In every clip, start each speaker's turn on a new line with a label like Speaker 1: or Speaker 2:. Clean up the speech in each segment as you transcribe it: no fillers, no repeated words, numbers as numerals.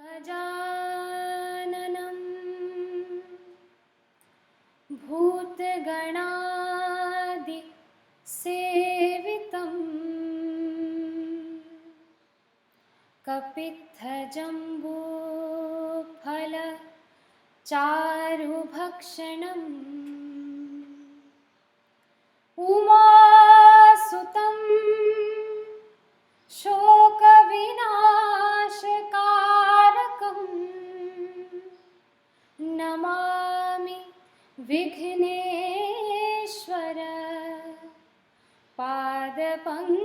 Speaker 1: गजाननं भूतगणादिसेवितं कपित्थजम्बूफलचारुभक्षणम् उमासुतं शोकविनाशकारकं नमामि विघ्नेश्वर पादपङ्कजम्।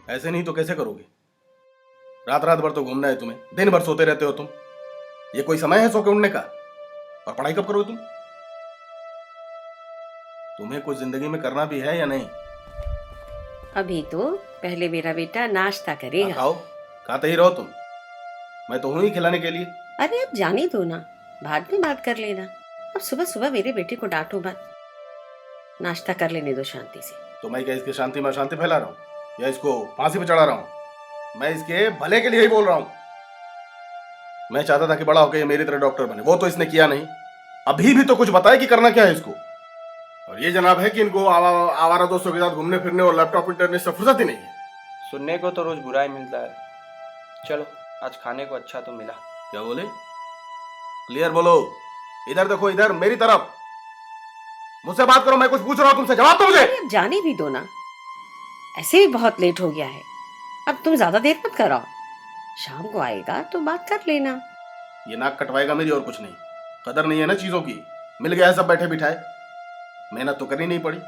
Speaker 2: ऐसे नहीं तो कैसे करोगे? रात रात भर तो घूमना है तुम्हें, दिन भर सोते रहते हो तुम। ये कोई समय है सो के उठने का? और पढ़ाई कब करोगे तुम? तुम्हें कुछ जिंदगी में करना भी है या नहीं?
Speaker 3: अभी तो पहले मेरा बेटा नाश्ता करेगा।
Speaker 2: खाओ, खाते ही रहो तुम। मैं तो हूं ही खिलाने के लिए।
Speaker 3: अरे अब जाने दो ना, बाद में बात कर लेना। अब सुबह सुबह मेरे बेटे को डांटो मत, नाश्ता कर लेने दो शांति से।
Speaker 2: तो मैं क्या इसकी शांति में अशांति फैला रहा हूँ या इसको फांसी पे चढ़ा रहा हूँ? मैं इसके भले के लिए ही बोल रहा हूँ। मैं चाहता था कि बड़ा होकर ये मेरी तरह डॉक्टर बने, वो तो इसने किया नहीं। अभी भी तो कुछ बताए कि करना क्या है इसको। और ये जनाब है कि इनको आवारा दोस्तों के साथ घूमने फिरने और लैपटॉप इंटरनेट से फुर्सत ही नहीं है।
Speaker 4: सुनने को तो रोज बुरा ही मिलता है। चलो आज खाने को अच्छा तो मिला।
Speaker 2: क्या बोले? क्लियर बोलो। इधर देखो, इधर मेरी तरफ। मुझसे बात करो, मैं कुछ पूछ रहा हूं तुमसे, जवाब दो मुझे।
Speaker 3: अब जाने भी दो ना, ऐसे ही बहुत लेट हो गया है, अब तुम ज्यादा देर मत कराओ। शाम को आएगा तो बात कर लेना।
Speaker 2: ये नाक कटवाएगा मेरी और कुछ नहीं। कदर नहीं है ना चीजों की। मिल गया है सब बैठे बिठाए। मेहनत तो करनी नहीं पड़ी,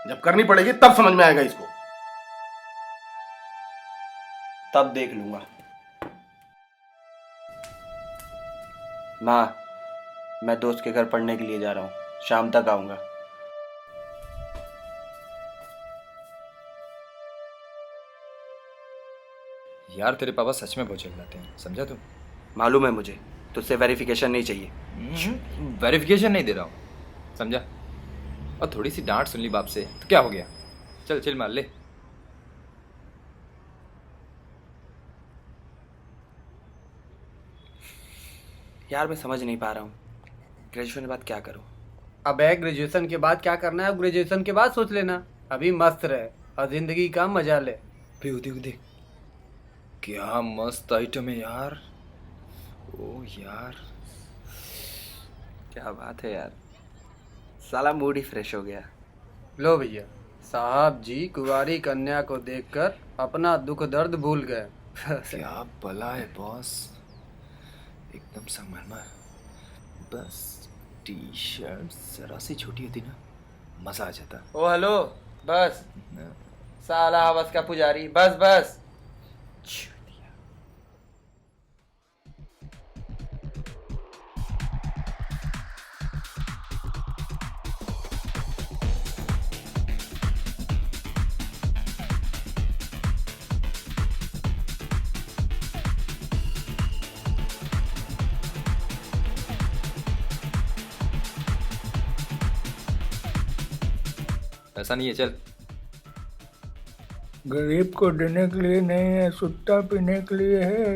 Speaker 2: जब करनी पड़ेगी तब समझ में आएगा इसको।
Speaker 4: तब देख लूंगा। माँ, मैं दोस्त के घर पढ़ने के लिए जा रहा हूँ, शाम तक आऊंगा।
Speaker 5: यार तेरे पापा सच में बहुत चिल्लाते हैं, समझा तू?
Speaker 4: मालूम है मुझे, तुझसे वेरिफिकेशन नहीं चाहिए।
Speaker 5: वेरिफिकेशन नहीं दे रहा हूँ, समझा? और थोड़ी सी डांट सुन ली बाप से तो क्या हो गया? चल चिल मार ले।
Speaker 4: यार मैं समझ नहीं पा रहा हूँ, ग्रेजुएशन के बाद क्या करूँ?
Speaker 6: अबे ग्रेजुएशन के बाद क्या करना है, ग्रेजुएशन के बाद सोच लेना। अभी मस्त रहे और जिंदगी का मजा ले।
Speaker 5: देख देख देख, क्या मस्त आइटम है यार। ओ यार,
Speaker 4: क्या बात है यार, साला मूड ही फ्रेश हो गया।
Speaker 6: लो भैया, साहब जी कुंवारी कन्या को देखकर अपना दुख दर्द भूल गए।
Speaker 5: क्या भला है बॉस, एकदम संगमरमर। बस टी शर्ट जरा सी छोटी होती ना, मजा आ जाता।
Speaker 4: ओ हेलो, बस साला हवस का पुजारी, बस बस।
Speaker 5: ऐसा नहीं है, चल।
Speaker 7: गरीब को देने के लिए नहीं है, सुट्टा पीने के लिए है।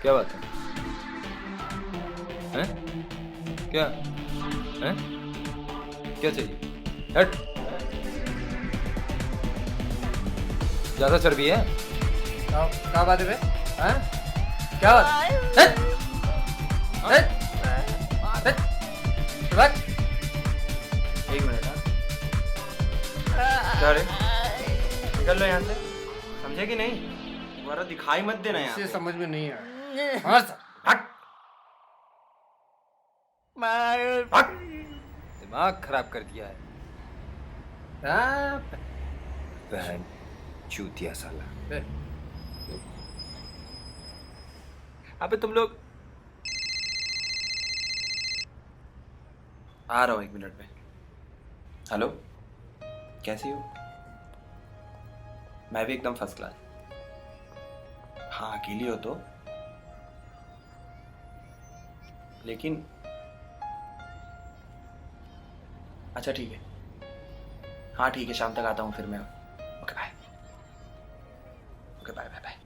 Speaker 5: क्या बात है? हैं? क्या हैं? क्या चाहिए? हट, ज्यादा चर्बी है।
Speaker 6: क्या बात है बे? हैं? क्या बात? हट! हट! हट! हट!
Speaker 4: एक मिनट। हाँ, क्या रे, निकल लो यहाँ से, समझे कि नहीं? दोबारा दिखाई मत देना यहाँ
Speaker 6: इसे
Speaker 4: पे।
Speaker 6: समझ में नहीं आया। हाँ सर।
Speaker 4: हट। हट।
Speaker 5: दिमाग खराब कर दिया है
Speaker 6: हाँ,
Speaker 5: बहन चूतिया साला।
Speaker 6: बे,
Speaker 4: अबे तुम लोग, आ रहा हूँ 1 मिनट में। हेलो, कैसी हो? मैं भी एकदम फर्स्ट क्लास। हाँ, अकेली हो तो? लेकिन अच्छा ठीक है, हाँ ठीक है, शाम तक आता हूँ फिर मैं। Okay bye. Okay bye bye bye.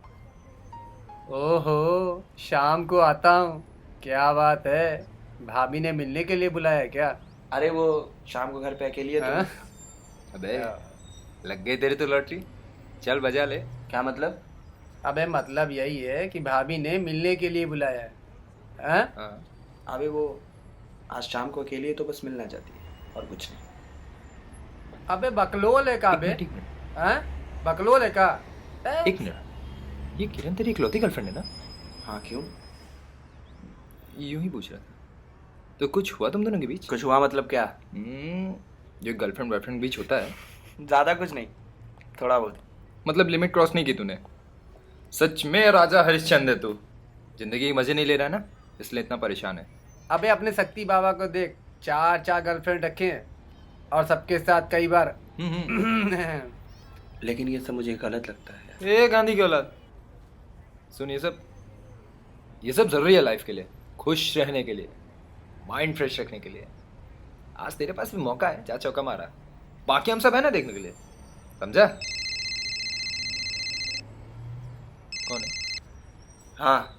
Speaker 6: ओहो, शाम को आता हूँ, क्या बात है? भाभी ने मिलने के लिए बुलाया है क्या?
Speaker 4: अरे वो शाम को घर पे अकेली है
Speaker 6: हाँ?
Speaker 4: तो।
Speaker 5: अबे लग गई तेरी तो लॉटरी, चल बजा ले।
Speaker 4: क्या मतलब?
Speaker 6: अबे मतलब यही है कि भाभी ने मिलने के लिए बुलाया है। हाँ?
Speaker 5: हाँ,
Speaker 4: अबे वो आज शाम को अकेली है तो बस मिलना चाहती है और कुछ नहीं।
Speaker 6: अबे बकलोल है का बे?
Speaker 5: एक मिनट,
Speaker 6: हाँ? बकलोल है का?
Speaker 5: एक मिनट। ये किरण तेरी इकलौती गर्लफ्रेंड है ना?
Speaker 4: हाँ क्यों?
Speaker 5: यूं ही पूछ रहा था। तो कुछ हुआ तुम दोनों के बीच?
Speaker 4: कुछ हुआ मतलब क्या?
Speaker 5: जो गर्लफ्रेंड बॉयफ्रेंड बीच होता है।
Speaker 4: ज़्यादा कुछ नहीं, थोड़ा बहुत।
Speaker 5: मतलब लिमिट क्रॉस नहीं की तूने? सच में राजा हरिश्चंद्र है तू। जिंदगी के मजे नहीं ले रहा ना, इसलिए इतना परेशान है।
Speaker 6: अबे अपने शक्ति बाबा को देख, 4 गर्लफ्रेंड रखे हैं और सबके साथ कई बार।
Speaker 4: लेकिन ये सब मुझे गलत लगता है।
Speaker 5: ए गांधी की औलाद, सुन, ये सब जरूरी है लाइफ के लिए, खुश रहने के लिए, माइंड फ्रेश रखने के लिए। आज तेरे पास भी मौका है, जा चौका मारा। बाकी हम सब है ना देखने के लिए, समझा? कौन है?
Speaker 4: हाँ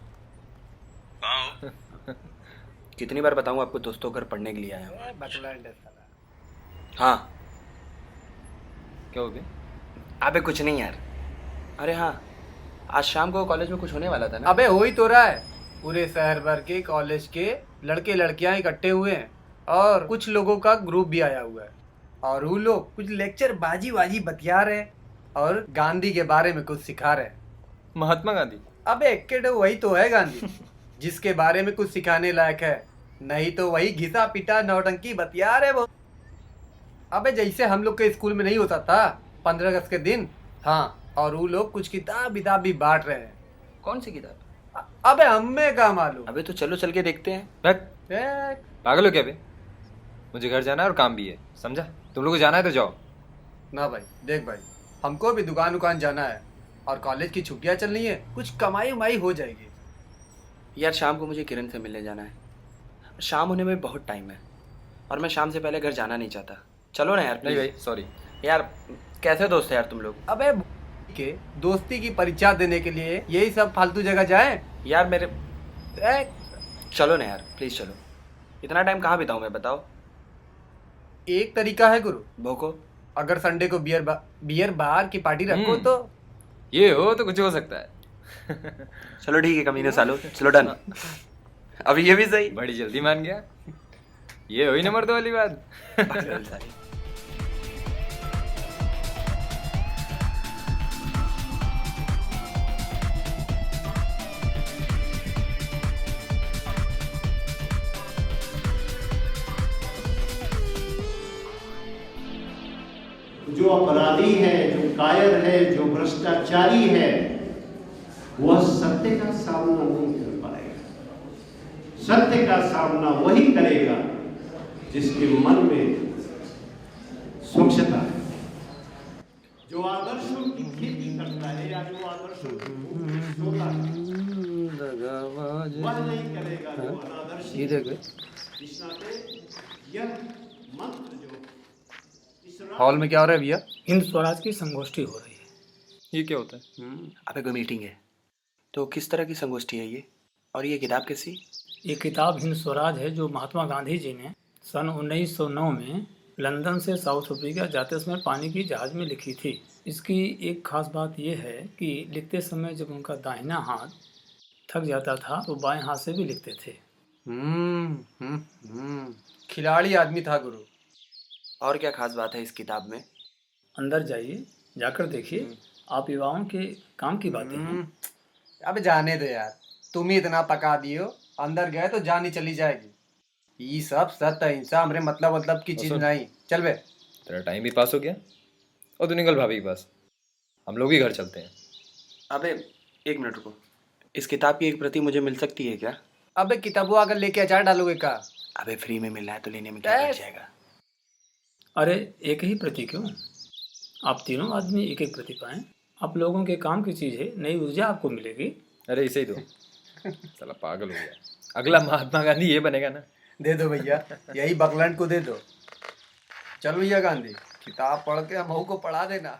Speaker 4: कितनी बार बताऊँ आपको, दोस्तों घर पढ़ने के लिए आया हूँ।
Speaker 6: बकलैंड है साला।
Speaker 4: हाँ।
Speaker 5: क्या हो गया?
Speaker 4: अबे कुछ नहीं यार। अरे हाँ, आज शाम को कॉलेज में कुछ होने वाला था ना?
Speaker 6: अबे हो ही तो रहा है। पूरे शहर भर के कॉलेज के लड़के लड़कियां इकट्ठे हुए हैं और कुछ लोगों का ग्रुप भी आया हुआ है। और वो लोग कुछ लेक्चर बाजी बाजी बतिया रहे और गांधी के बारे में कुछ सिखा रहे।
Speaker 5: महात्मा गांधी?
Speaker 6: अबे किड वही तो है गांधी जिसके बारे में कुछ सिखाने लायक है, नहीं तो वही घिसा पिटा नौटंकी बतिया रहे वो। अबे जैसे हम लोग के स्कूल में नहीं होता था 15 अगस्त के दिन, हाँ, और वो लोग कुछ किताब विताब भी बांट रहे हैं।
Speaker 4: कौन सी किताब?
Speaker 6: अबे हमें क्या मालूम।
Speaker 4: अबे तो चलो चल के देखते हैं।
Speaker 5: बैठ।
Speaker 6: ए,
Speaker 5: पागल हो क्या बे? मुझे घर जाना है और काम भी है, समझा? तुम लोग को जाना है तो जाओ।
Speaker 6: ना भाई देख भाई, हमको भी दुकान उकान जाना है और कॉलेज की छुट्टियां चल रही है, कुछ कमाई उमाई हो जाएगी।
Speaker 4: यार शाम को मुझे किरण से मिलने जाना है, शाम होने में बहुत टाइम है और मैं शाम से पहले घर जाना नहीं चाहता। चलो ना यार
Speaker 5: नहीं
Speaker 4: please।
Speaker 5: भाई, सॉरी।
Speaker 4: यार कैसे दोस्त है यार तुम लोग?
Speaker 6: अबे के दोस्ती की परीक्षा देने के लिए यही सब फालतू जगह जाए?
Speaker 4: यार मेरे चलो ना यार प्लीज चलो। इतना टाइम कहाँ बिताऊं मैं, बताओ।
Speaker 6: एक तरीका है गुरु,
Speaker 4: भोको।
Speaker 6: अगर संडे को बियर बार की पार्टी रखो तो।
Speaker 5: ये हो तो कुछ हो सकता है।
Speaker 4: चलो ठीक है कमीने सालो, चलो डन। अभी ये भी सही।
Speaker 5: बड़ी जल्दी मान गया। ये हुई ना मर्द वाली बात।
Speaker 4: पागल साली।
Speaker 8: जो अपराधी है, जो कायर है, जो भ्रष्टाचारी है, वह सत्य का सामना नहीं कर पाएगा। सत्य का सामना वही करेगा जिसके मन में स्वच्छता है, जो आदर्शों की खेती करता है या जो आदर्शों की भूमि में सोता है, वह नहीं करेगा जो अनादर्शी है। इस नाते यह मंत्र जो
Speaker 6: हॉल में क्या हो रहा है भैया?
Speaker 7: हिंद स्वराज की संगोष्ठी हो रही है।
Speaker 5: ये क्या होता है?
Speaker 4: अबे कोई मीटिंग है तो किस तरह की संगोष्ठी है ये, और ये किताब कैसी?
Speaker 7: ये किताब हिंद स्वराज है जो महात्मा गांधी जी ने सन 1909 में लंदन से साउथ अफ्रीका जाते समय पानी की जहाज में लिखी थी। इसकी एक खास बात यह है कि लिखते समय जब उनका दाहिना हाथ थक जाता था तो बाएं हाथ से भी लिखते थे।
Speaker 6: खिलाड़ी आदमी था गुरु।
Speaker 4: और क्या खास बात है इस किताब में?
Speaker 7: अंदर जाइए, जाकर देखिए, आप युवाओं के काम की बातें हैं।
Speaker 6: अब जाने दो यार, तुम ही इतना पका दियो, अंदर गए तो जान ही चली जाएगी। ये सब सत्य अहिंसा हमरे मतलब की चीज
Speaker 5: सुन।
Speaker 6: नहीं। चल बे।
Speaker 5: तेरा टाइम भी पास हो गया और तू निकल भाभी के पास। हम लोग भी घर चलते हैं।
Speaker 4: अबे एक मिनट रुको, इस किताब की एक प्रति मुझे मिल सकती है क्या?
Speaker 6: अबे किताबों अगर लेके अचार डालोगे का?
Speaker 4: अबे फ्री में मिल रहा है तो लेने में क्या
Speaker 6: ए,
Speaker 4: लग जाएगा?
Speaker 7: अरे एक ही प्रति क्यों, आप तीनों आदमी एक एक प्रति पाएं। आप लोगों के काम की चीज़ है, नई ऊर्जा आपको मिलेगी।
Speaker 5: अरे इसे ही दो। साला पागल हो गया। अगला महात्मा गांधी ये बनेगा ना।
Speaker 6: दे दो भैया, यही बकलैंड को दे दो। चल भैया गांधी, किताब पढ़ के हमहू को पढ़ा देना।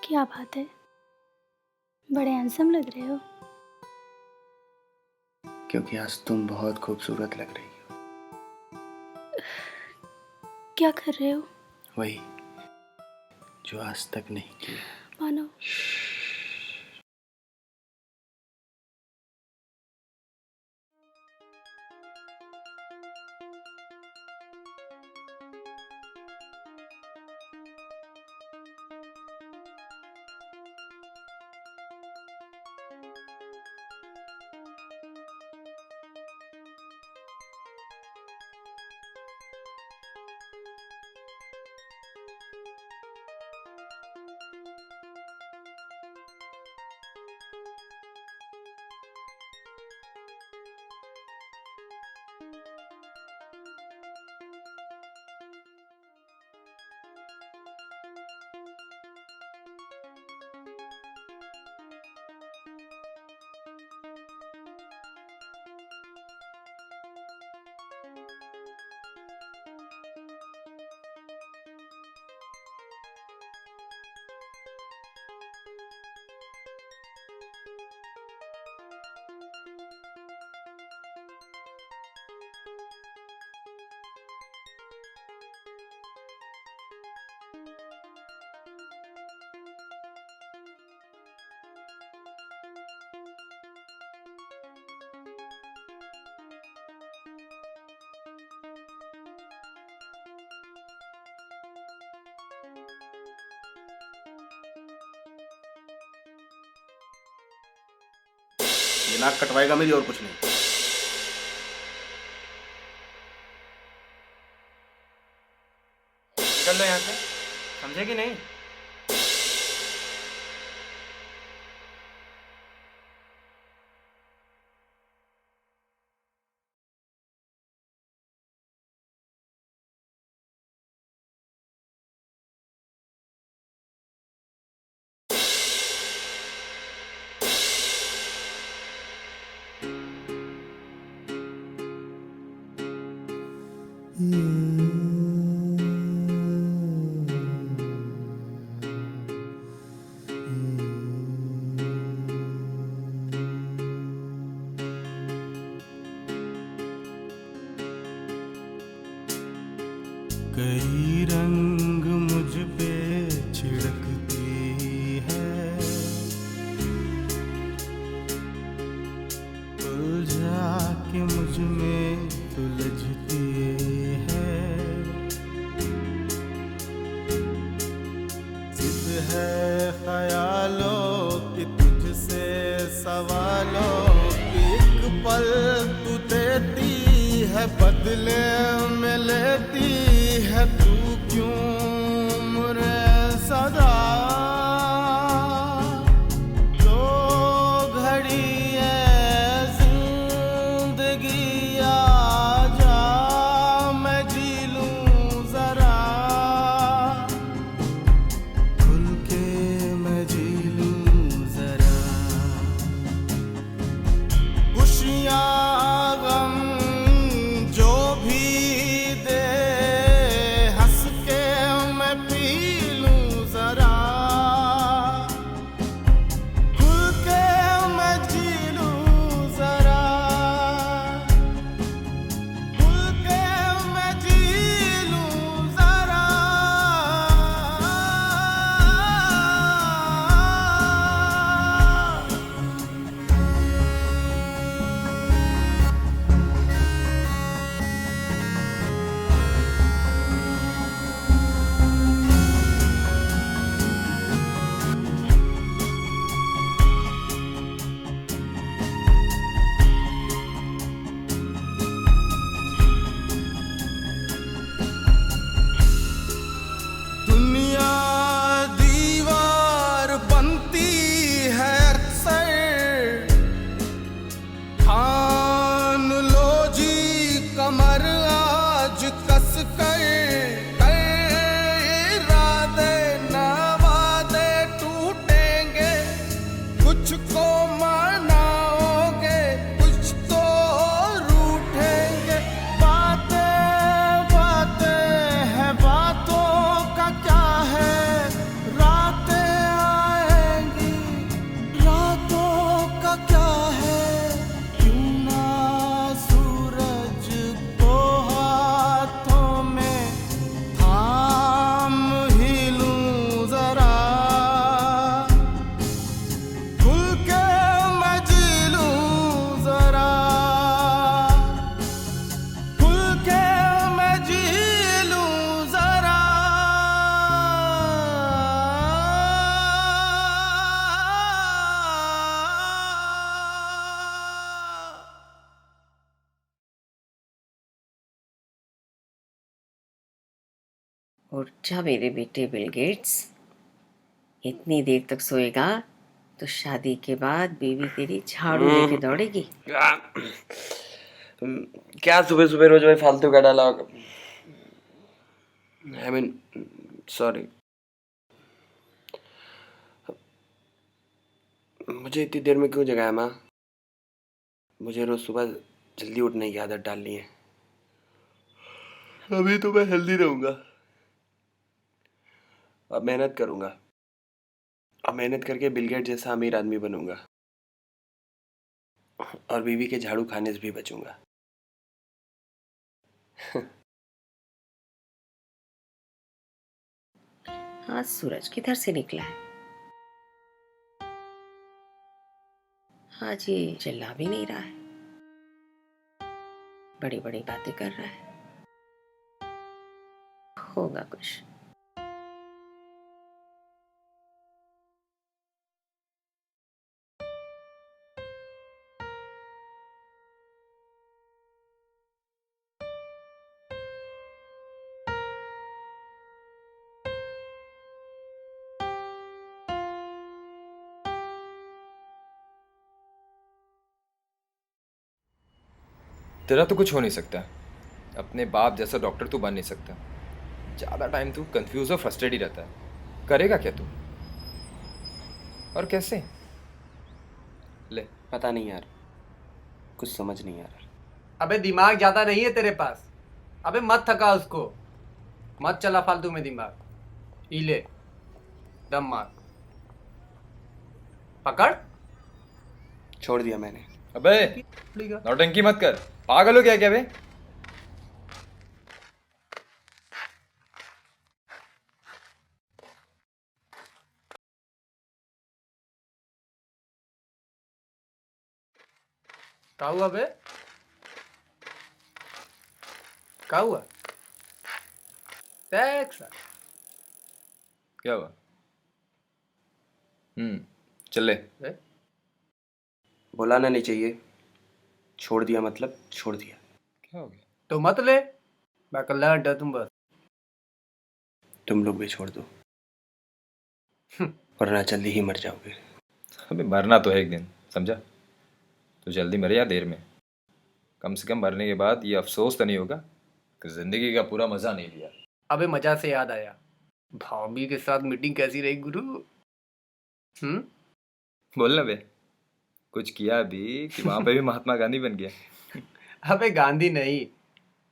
Speaker 1: क्या बात है, बड़े हैंडसम लग रहे हो।
Speaker 4: क्योंकि आज तुम बहुत खूबसूरत लग रही हो।
Speaker 1: क्या कर रहे हो?
Speaker 4: वही जो आज तक नहीं किया।
Speaker 1: मानो
Speaker 2: ये नाक कटवाएगा मेरी और कुछ नहीं।
Speaker 4: निकल लो यहाँ से, समझे कि नहीं?
Speaker 9: कई रंग मुझ पे छिड़कती है, उलझा के मुझ में सुलझती है। जिद है ख्यालों की तुझसे सवालों की, एक पल तू देती है बदले में लेती है तू क्यों मुझे सदा। दो घड़ी है जिंदगी आजा मैं जी लूं जरा, खुल के मैं जी लूं जरा। खुशियाँ गम जो भी दे हंस के मैं पी लूं जरा, खुल के मैं जी लूं जरा, खुल के मैं जी लूं जरा। दुनिया दीवार बनती है अक्सर, ठान लो जी कमर आज कस कर, इरादे न वादे टूटेंगे, कुछ को मनाओगे कुछ तो रूठेंगे। बातें बातें हैं बातों का क्या है, रातें आएंगी रातों का क्या है। क्यों ना सूरज को हाथों में थाम ही लूं जरा, खुल के मैं जी लूं जरा, खुल के मैं जी लूं जरा।
Speaker 3: उठ जा मेरे बेटे बिल गेट्स, इतनी देर तक सोएगा तो शादी के बाद बीवी तेरी झाड़ू लेके दौड़ेगी।
Speaker 4: क्या सुबह सुबह रोज वही फालतू का डायलॉग। I mean sorry. मुझे इतनी देर में क्यों जगाया माँ? मुझे रोज सुबह जल्दी उठने की आदत डालनी है। अभी तो मैं हेल्दी रहूंगा, अब मेहनत करूंगा, अब मेहनत करके बिल गेट जैसा अमीर आदमी बनूंगा और बीवी के झाड़ू खाने से भी बचूंगा।
Speaker 3: आज सूरज किधर से निकला है? आज ये चिल्ला भी नहीं रहा है, बड़ी बड़ी बातें कर रहा है। होगा कुछ।
Speaker 5: तेरा तो कुछ हो नहीं सकता, अपने बाप जैसा डॉक्टर तू बन नहीं सकता। ज़्यादा टाइम तू कंफ्यूज और फ्रस्ट्रेट ही रहता है। करेगा क्या तू, और कैसे? ले।
Speaker 10: पता नहीं यार, कुछ समझ नहीं आ रहा।
Speaker 6: अबे दिमाग ज्यादा नहीं है तेरे पास। अबे मत थका उसको, मत चला फालतू में दिमाग। ई ले, दम मार, पकड़।
Speaker 10: छोड़ दिया मैंने।
Speaker 5: अबे नौटंकी मत कर, पागल हो क्या बे?
Speaker 6: क्या हुआ बे? क्या हुआ? सेक्स?
Speaker 5: क्या हुआ? चल ले।
Speaker 10: बुलाना नहीं चाहिए, छोड़ दिया मतलब छोड़ दिया।
Speaker 5: क्या हो गया?
Speaker 6: तो मत ले, मैं डर तुम बस।
Speaker 10: तुम लोग भी छोड़ दो, वरना जल्दी ही मर जाओगे।
Speaker 5: अबे मरना तो है एक दिन, समझा? तो जल्दी मरे या देर में, कम से कम मरने के बाद ये अफसोस तो नहीं होगा कि जिंदगी का पूरा मजा नहीं लिया।
Speaker 6: अबे मजा से याद आया, भाभी के साथ मीटिंग कैसी रही गुरु?
Speaker 5: बोल ना बे, कुछ किया भी कि वहां पे भी महात्मा गांधी बन गया?
Speaker 6: अबे गांधी नहीं,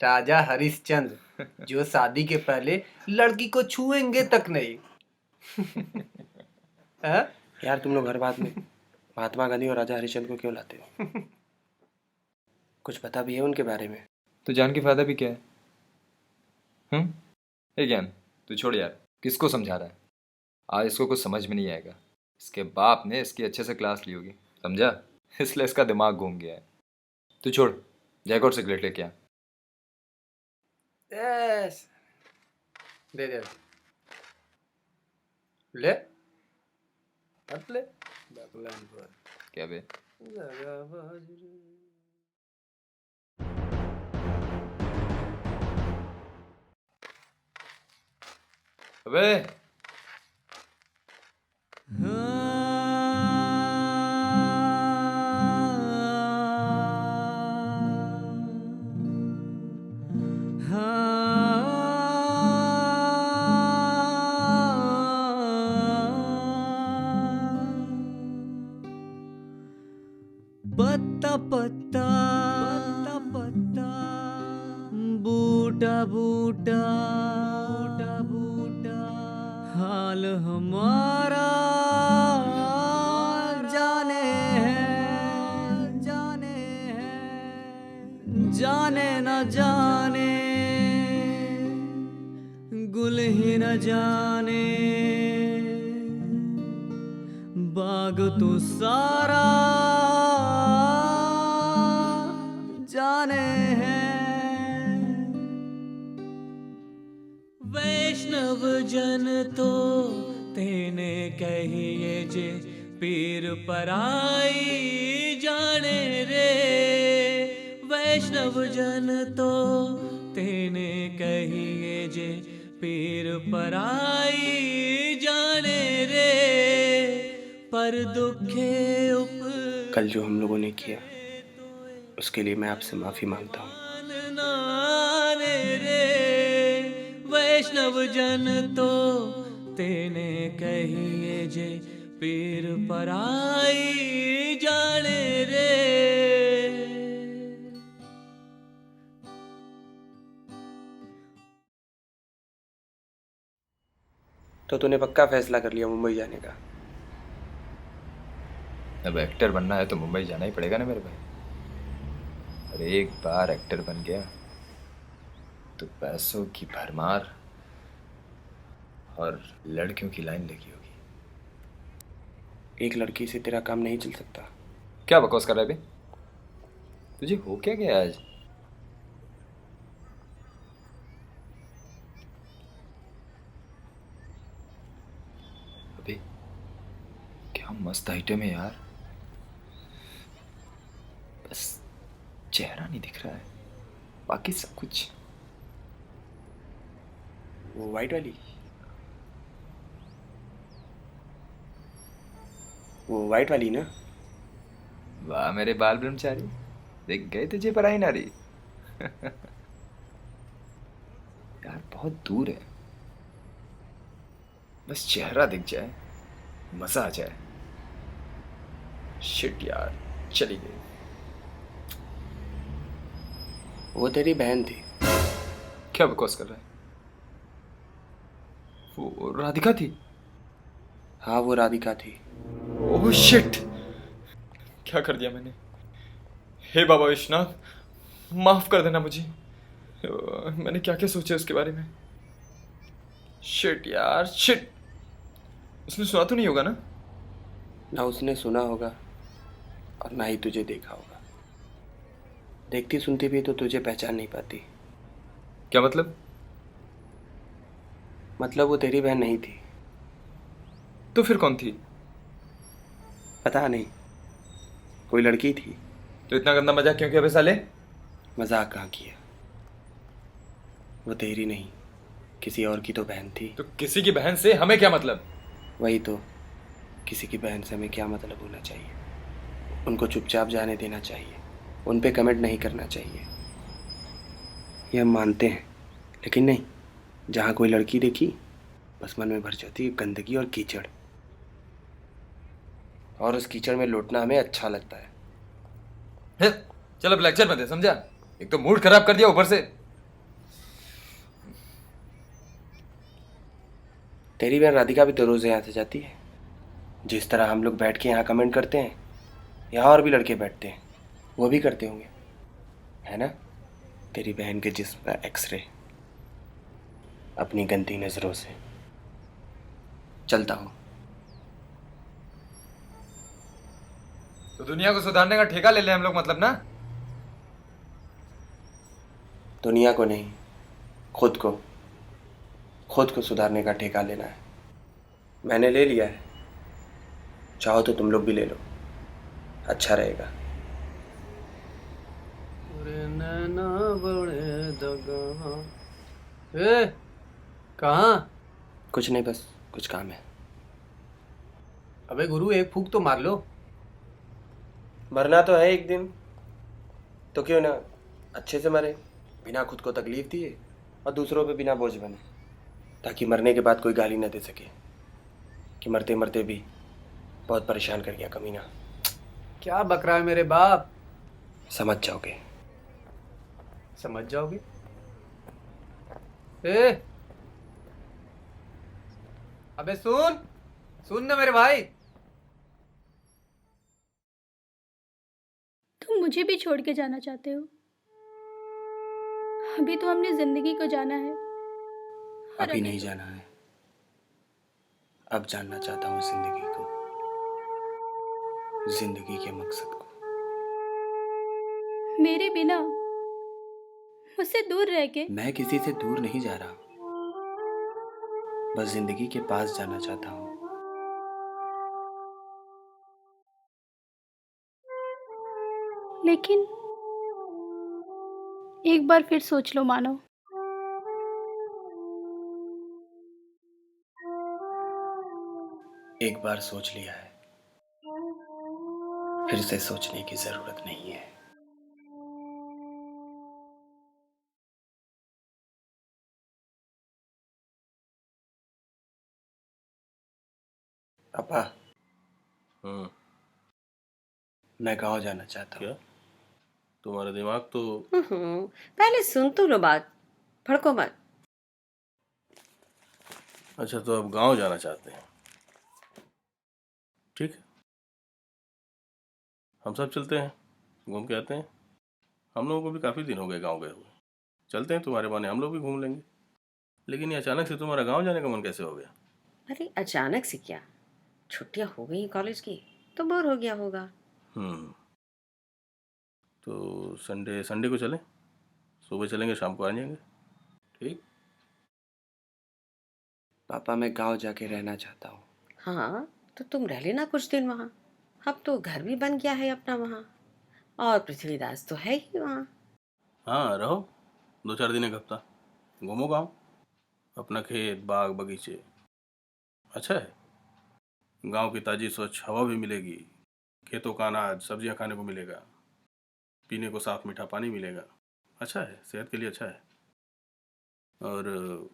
Speaker 6: राजा हरिश्चंद्र, जो शादी के पहले लड़की को छुएंगे तक नहीं।
Speaker 10: यार तुम लोग हर बात में महात्मा गांधी और राजा हरिश्चंद्र को क्यों लाते हो? कुछ पता भी है उनके बारे में?
Speaker 5: तो जान के फायदा भी क्या है? ए ज्ञान, तू छोड़ यार, किसको समझा रहा है? आज इसको कुछ समझ में नहीं आएगा। इसके बाप ने इसकी अच्छे से क्लास ली होगी, समझा? इसलिए इसका दिमाग घूम गया है। तू छोड़, जाकर और सिगरेट लेके आ।
Speaker 6: यस, दे दे, ले, मत ले,
Speaker 5: क्या बे? अबे
Speaker 9: पत्ता पत्ता पत्ता पत्ता, बूटा बूटा बूटा बूटा, हाल हमारा जाने है, जाने है, जाने न जाने, गुल ही न जाने, बाग तो सारा जाने हैं। वैष्णव जन तो तेने कहिए जे पीर पराई जाने रे। वैष्णव जन तो तेने कहिए जे पीर पराई जाने रे। पर दुखे
Speaker 10: कल जो हम लोगों ने किया उसके लिए मैं आपसे माफी मांगता हूँ।
Speaker 9: वैष्णव जन तो तेने कहिए जे पीर पराई जाने रे।
Speaker 10: तो तूने पक्का फैसला कर लिया मुंबई जाने का?
Speaker 5: अब एक्टर बनना है तो मुंबई जाना ही पड़ेगा ना मेरे भाई। और एक बार एक्टर बन गया तो पैसों की भरमार और लड़कियों की लाइन लगी होगी।
Speaker 10: एक लड़की से तेरा काम नहीं चल सकता।
Speaker 5: क्या बकवास कर रहा है बे? तुझे हो क्या गया आज? अबे क्या मस्त आइटम है यार, बस चेहरा नहीं दिख रहा है, बाकी सब कुछ।
Speaker 10: वो वाइट वाली, वो वाइट वाली ना?
Speaker 5: वाह मेरे बाल ब्रह्मचारी, देख गए तुझे पराई नारी। यार बहुत दूर है, बस चेहरा दिख जाए, मजा आ जाए। शिट यार, चली गई।
Speaker 10: वो तेरी बहन थी।
Speaker 5: क्या बकवास कर रहा है? वो राधिका थी?
Speaker 10: हाँ, वो राधिका थी।
Speaker 5: ओह शिट, क्या कर दिया मैंने? हे बाबा विश्वनाथ, माफ कर देना मुझे। मैंने क्या क्या सोचा उसके बारे में। शिट यार, शिट। उसने सुना तो नहीं होगा ना?
Speaker 10: ना उसने सुना होगा और ना ही तुझे देखा होगा। देखती सुनती भी तो तुझे पहचान नहीं पाती।
Speaker 5: क्या मतलब?
Speaker 10: मतलब वो तेरी बहन नहीं थी।
Speaker 5: तो फिर कौन थी?
Speaker 10: पता नहीं, कोई लड़की थी।
Speaker 5: तो इतना गंदा मजाक क्यों किया बे साले?
Speaker 10: मजाक कहाँ किया? वो तेरी नहीं, किसी और की तो बहन थी।
Speaker 5: तो किसी की बहन से हमें क्या मतलब?
Speaker 10: वही तो, किसी की बहन से हमें क्या मतलब होना चाहिए? उनको चुपचाप जाने देना चाहिए, उन पे कमेंट नहीं करना चाहिए। ये हम मानते हैं, लेकिन नहीं, जहाँ कोई लड़की देखी बस मन में भर जाती है गंदगी और कीचड़। और उस कीचड़ में लौटना हमें अच्छा लगता है।
Speaker 5: चल अब लेक्चर मत दे, समझा? एक तो मूड खराब कर दिया ऊपर से।
Speaker 10: तेरी बहन राधिका भी तो रोज यहाँ से जाती है। जिस तरह हम लोग बैठ के यहाँ कमेंट करते हैं, यहाँ और भी लड़के बैठते हैं, वो भी करते होंगे, है ना? तेरी बहन के जिस्म का एक्सरे अपनी गंदी नजरों से। चलता हूँ।
Speaker 5: तो दुनिया को सुधारने का ठेका ले ले हम लोग, मतलब ना?
Speaker 10: दुनिया को नहीं, खुद को सुधारने का ठेका लेना है। मैंने ले लिया है, चाहो तो तुम लोग भी ले लो, अच्छा रहेगा।
Speaker 6: कहाँ?
Speaker 10: कुछ नहीं, बस कुछ काम है।
Speaker 6: अबे गुरु, एक फूक तो मार लो।
Speaker 10: मरना तो है एक दिन, तो क्यों ना अच्छे से मरे, बिना खुद को तकलीफ दिए और दूसरों पे बिना बोझ बने, ताकि मरने के बाद कोई गाली न दे सके कि मरते मरते भी बहुत परेशान कर गया कमीना।
Speaker 6: क्या बक रहा है मेरे बाप?
Speaker 10: समझ जाओगे।
Speaker 6: समझ जाओगे? ए, अबे सुन ना मेरे भाई।
Speaker 1: तुम मुझे भी छोड़ के जाना चाहते हो? अभी तो हमने जिंदगी को जाना है।
Speaker 10: अभी नहीं जाना है, अब जानना चाहता हूँ जिंदगी को, जिंदगी के मकसद को।
Speaker 1: मेरे बिना मुझसे दूर रह के।
Speaker 10: मैं किसी से दूर नहीं जा रहा, बस जिंदगी के पास जाना चाहता हूँ।
Speaker 1: लेकिन एक बार फिर सोच लो मानो।
Speaker 10: एक बार सोच लिया है, फिर से सोचने की जरूरत नहीं है। पापा, मैं गांव जाना चाहता हूँ।
Speaker 2: क्या? तुम्हारा दिमाग तो
Speaker 3: पहले सुन तो लो बात, भड़को मत।
Speaker 2: अच्छा, तो अब गांव जाना चाहते हैं, ठीक है, हम सब चलते हैं, घूम के आते हैं। हम लोगों को भी काफ़ी दिन हो गए गांव गए हुए। चलते हैं, तुम्हारे बहाने हम लोग भी घूम लेंगे। लेकिन ये अचानक से तुम्हारा गांव जाने का मन कैसे हो गया?
Speaker 3: अरे अचानक से क्या, छुट्टियां हो गई कॉलेज की तो बोर हो गया होगा।
Speaker 2: तो संडे को चलें, सुबह चलेंगे, शाम को आ जाएंगे, ठीक?
Speaker 10: पापा, मैं गांव जाके रहना चाहता हूँ।
Speaker 3: हाँ तो तुम रह लेना कुछ दिन वहाँ, अब तो घर भी बन गया है अपना वहाँ, और पृथ्वीदास तो है ही वहाँ।
Speaker 2: हाँ, रहो 2-4 दिन, एक हफ्ता घूमो गाँव, अपना खेत बाग बगीचे, अच्छा है। गांव की ताज़ी स्वच्छ हवा भी मिलेगी, खेतों का अनाज सब्जियां खाने को मिलेगा, पीने को साफ मीठा पानी मिलेगा, अच्छा है, सेहत के लिए अच्छा है। और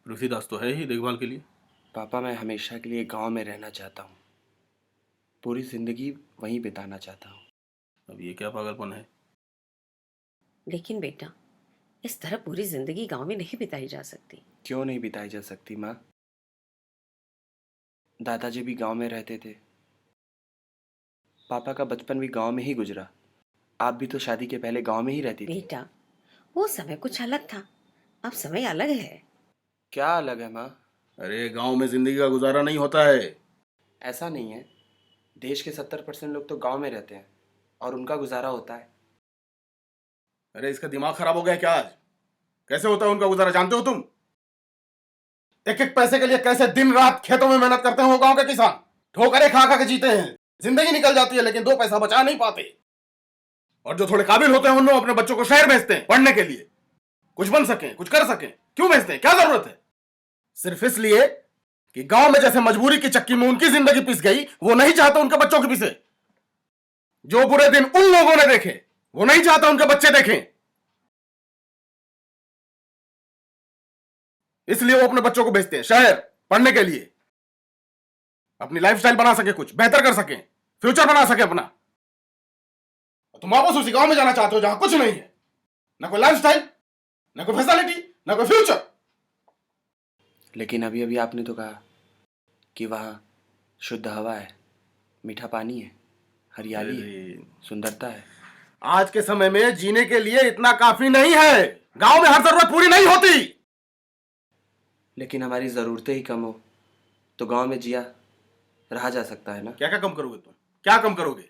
Speaker 2: ऋषिदास तो है ही देखभाल के लिए।
Speaker 10: पापा मैं हमेशा के लिए गांव में रहना चाहता हूँ, पूरी जिंदगी वहीं बिताना चाहता हूँ।
Speaker 2: अब ये क्या पागलपन है?
Speaker 3: लेकिन बेटा, इस तरह पूरी जिंदगी गांव में नहीं बिताई जा सकती।
Speaker 10: क्यों नहीं बिताई जा सकती माँ? दादाजी भी गांव में रहते थे, पापा का बचपन भी गांव में ही गुजरा। आप भी तो शादी के पहले गांव में ही रहती थी।
Speaker 3: बेटा, वो समय कुछ अलग था, अब समय अलग है।
Speaker 10: क्या अलग है माँ?
Speaker 2: अरे गांव में जिंदगी का गुजारा नहीं होता है।
Speaker 10: ऐसा नहीं है, देश के 70% लोग तो गांव में रहते हैं और उनका गुजारा होता है।
Speaker 2: अरे इसका दिमाग खराब हो गया क्या आज? कैसे होता है उनका गुजारा जानते हो तुम? एक एक पैसे के लिए कैसे दिन रात खेतों में मेहनत करते हैं वो गांव के किसान। ठोकरें खा खा के जीते हैं, जिंदगी निकल जाती है लेकिन 2 पैसा बचा नहीं पाते। और जो थोड़े काबिल होते हैं उन लोग अपने बच्चों को शहर भेजते हैं पढ़ने के लिए, कुछ बन सके, कुछ कर सके। क्यों भेजते हैं? क्या जरूरत है? सिर्फ इसलिए कि गांव में जैसे मजबूरी की चक्की में उनकी जिंदगी पिस गई, वो नहीं चाहता उनके बच्चों के पिसे। जो बुरे दिन उन लोगों ने देखे वो नहीं चाहता उनके बच्चे देखें, इसलिए वो अपने बच्चों को भेजते हैं शहर पढ़ने के लिए, अपनी लाइफस्टाइल बना सके, कुछ बेहतर कर सके, फ्यूचर बना सके अपना। तुम वापस उसी गांव में जाना चाहते हो जहां कुछ नहीं है, ना कोई लाइफस्टाइल, ना कोई फैसिलिटी, ना कोई फ्यूचर।
Speaker 10: लेकिन अभी अभी आपने तो कहा कि वहाँ शुद्ध हवा है, मीठा पानी है, हरियाली है, सुंदरता है।
Speaker 2: आज के समय में जीने के लिए इतना काफी नहीं है। गांव में हर जरूरत पूरी नहीं होती।
Speaker 10: लेकिन हमारी ज़रूरतें ही कम हो तो गांव में जिया रहा जा सकता है ना।
Speaker 2: क्या क्या कम करोगे तुम? क्या कम करोगे?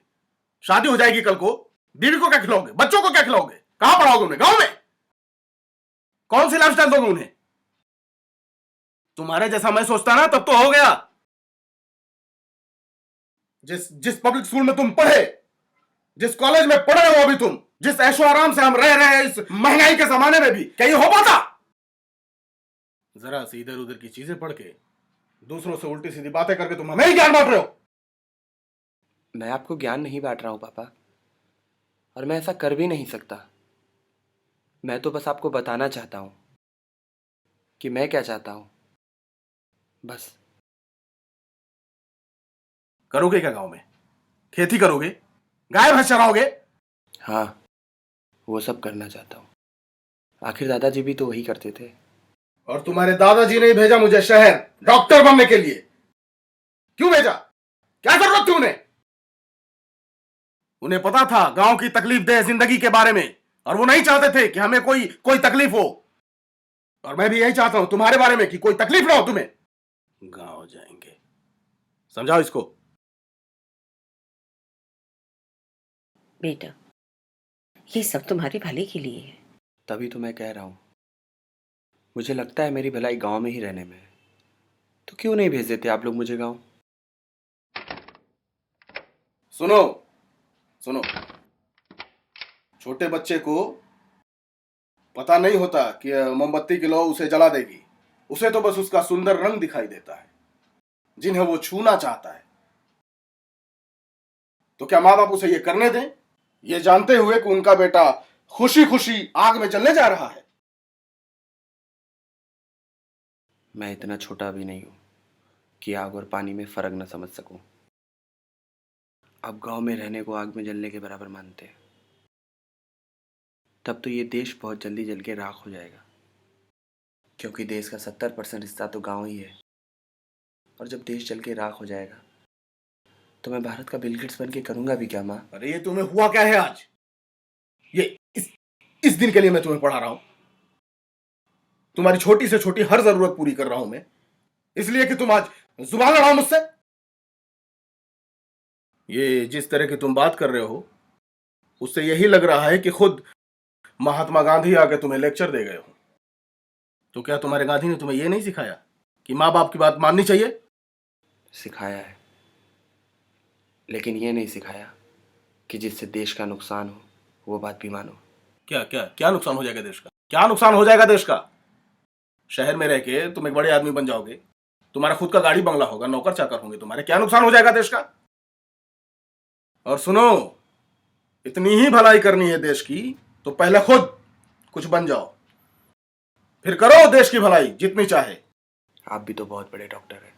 Speaker 2: शादी हो जाएगी कल को, बीवी को क्या खिलाओगे? बच्चों को क्या खिलाओगे? कहां पढ़ाओगे उन्हें? गांव में? कौन सी लाइफस्टाइल दोगे उन्हें? तुम्हारे जैसा मैं सोचता ना तब तो हो गया। जिस पब्लिक स्कूल में तुम पढ़े, जिस कॉलेज में पढ़ रहे हो अभी तुम, जिस ऐशो आराम से हम रह रहे हैं इस महंगाई के जमाने में भी, क्या ये हो पाता? जरा सी इधर उधर की चीजें पढ़ के, दूसरों से उल्टी सीधी बातें करके तुम हमें ही ज्ञान बांट रहे हो।
Speaker 10: मैं आपको ज्ञान नहीं बांट रहा हूं पापा, और मैं ऐसा कर भी नहीं सकता। मैं तो बस आपको बताना चाहता हूं कि मैं क्या चाहता हूं, बस।
Speaker 2: करोगे क्या गांव में? खेती करोगे? गाय भैंस चराओगे?
Speaker 10: हाँ, वो सब करना चाहता हूं। आखिर दादाजी भी तो वही करते थे।
Speaker 2: और तुम्हारे दादाजी ने भेजा मुझे शहर डॉक्टर बनने के लिए। क्यों भेजा? क्या जरूरत थी उन्हें? उन्हें पता था गांव की तकलीफ दे जिंदगी के बारे में, और वो नहीं चाहते थे कि हमें कोई तकलीफ हो। और मैं भी यही चाहता हूं तुम्हारे बारे में कि कोई तकलीफ ना हो तुम्हें। गांव जाएंगे, समझाओ इसको।
Speaker 3: बेटा, ये सब तुम्हारे भले के लिए है।
Speaker 10: तभी तो मैं कह रहा हूं, मुझे लगता है मेरी भलाई गांव में ही रहने में है। तो क्यों नहीं भेज देते आप लोग मुझे गांव?
Speaker 2: सुनो सुनो, छोटे बच्चे को पता नहीं होता कि मोमबत्ती की लौ उसे जला देगी। उसे तो बस उसका सुंदर रंग दिखाई देता है जिन्हें वो छूना चाहता है। तो क्या माँ बाप उसे ये करने दें, ये जानते हुए कि उनका बेटा खुशी खुशी आग में जलने जा रहा है?
Speaker 10: मैं इतना छोटा भी नहीं हूं कि आग और पानी में फर्क न समझ सकूं। अब गांव में रहने को आग में जलने के बराबर मानते हैं, तब तो ये देश बहुत जल्दी जल के राख हो जाएगा, क्योंकि देश का 70% हिस्सा तो गांव ही है। और जब देश जल के राख हो जाएगा तो मैं भारत का बिल गेट्स बन के करूंगा भी क्या माँ?
Speaker 2: अरे ये तुम्हें हुआ क्या है आज? ये इस दिन के लिए मैं तुम्हें पढ़ा रहा हूं। तुम्हारी छोटी से छोटी हर जरूरत पूरी कर रहा हूं मैं, इसलिए कि तुम आज जुबान लड़ाओ मुझसे। ये जिस तरह की तुम बात कर रहे हो उससे यही लग रहा है कि खुद महात्मा गांधी आके तुम्हें लेक्चर दे गए हो। तो क्या तुम्हारे गांधी ने तुम्हें यह नहीं सिखाया कि माँ बाप की बात माननी चाहिए?
Speaker 10: सिखाया है, लेकिन ये नहीं सिखाया कि जिससे देश का नुकसान हो वो बात भी मानो।
Speaker 2: क्या क्या क्या नुकसान हो जाएगा देश का? क्या नुकसान हो जाएगा देश का? शहर में रह के तुम एक बड़े आदमी बन जाओगे, तुम्हारा खुद का गाड़ी बंगला होगा, नौकर चाकर होंगे तुम्हारे। क्या नुकसान हो जाएगा देश का? और सुनो, इतनी ही भलाई करनी है देश की तो पहले कुछ बन जाओ, फिर करो देश की भलाई जितनी चाहे।
Speaker 10: आप भी तो बहुत बड़े डॉक्टर हैं,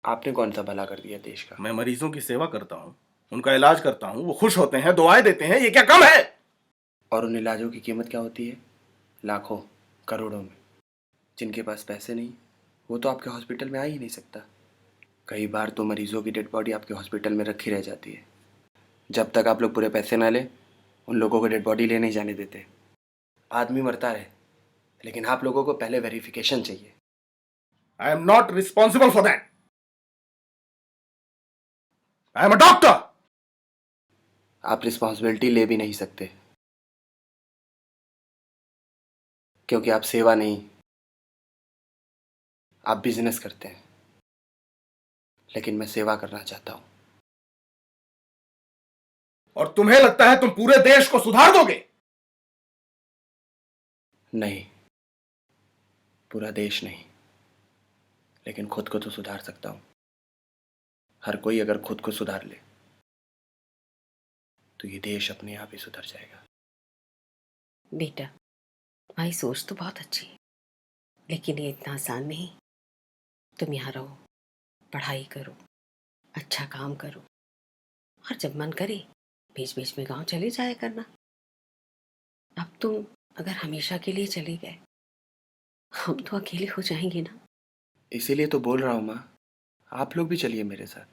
Speaker 10: आपने कौन सा भला कर दिया देश का?
Speaker 2: मैं मरीजों की सेवा करता हूँ, उनका इलाज करता हूँ, वो खुश होते हैं, दुआएं देते हैं, ये क्या कम है?
Speaker 10: और उन इलाजों की कीमत क्या होती है? लाखों करोड़ों में। जिनके पास पैसे नहीं वो तो आपके हॉस्पिटल में आ ही नहीं सकता। कई बार तो मरीजों की डेड बॉडी आपके हॉस्पिटल में रखी रह जाती है। जब तक आप लोग पूरे पैसे ना ले उन लोगों को डेड बॉडी ले नहीं जाने देते। आदमी मरता रहे लेकिन आप लोगों को पहले वेरिफिकेशन चाहिए।
Speaker 2: I am not responsible for that. I am a doctor.
Speaker 10: आप रिस्पॉन्सिबिलिटी ले भी नहीं सकते क्योंकि आप सेवा नहीं, आप बिजनेस करते हैं। लेकिन मैं सेवा करना चाहता हूं।
Speaker 2: और तुम्हें लगता है तुम पूरे देश को सुधार दोगे?
Speaker 10: नहीं, पूरा देश नहीं, लेकिन खुद को तो सुधार सकता हूं। हर कोई अगर खुद को सुधार ले तो ये देश अपने आप ही सुधर जाएगा।
Speaker 3: बेटा, तुम्हारी सोच तो बहुत अच्छी है, लेकिन ये इतना आसान नहीं। तुम यहाँ रहो, पढ़ाई करो, अच्छा काम करो, और जब मन करे बीच बीच में गांव चले जाया करना। अब तुम अगर हमेशा के लिए चले गए, हम तो अकेले हो जाएंगे ना।
Speaker 10: इसीलिए तो बोल रहा हूं माँ, आप लोग भी चलिए मेरे साथ।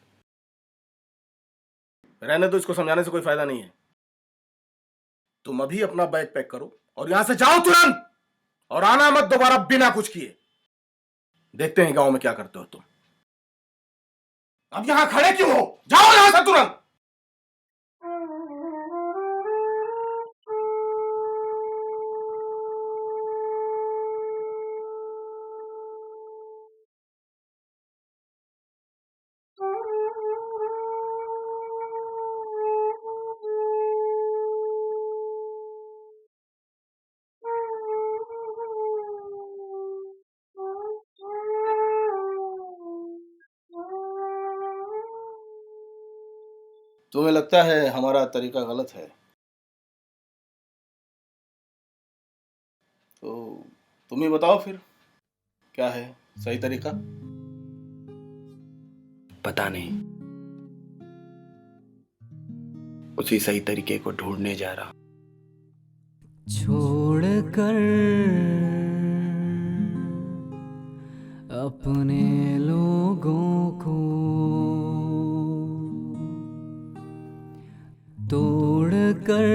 Speaker 2: रहने दो, इसको समझाने से कोई फायदा नहीं है। तुम अभी अपना बैग पैक करो और यहां से जाओ तुरंत, और आना मत दोबारा बिना कुछ किए। देखते हैं गांव में क्या करते हो तुम। अब यहां खड़े क्यों हो? जाओ यहां से तुरंत। तुम्हें लगता है हमारा तरीका गलत है, तो तुम ही बताओ फिर क्या है सही तरीका?
Speaker 10: पता नहीं, उसी सही तरीके को ढूंढने जा रहा हूं।
Speaker 9: छोड़कर अपने लोगों को, तोड़कर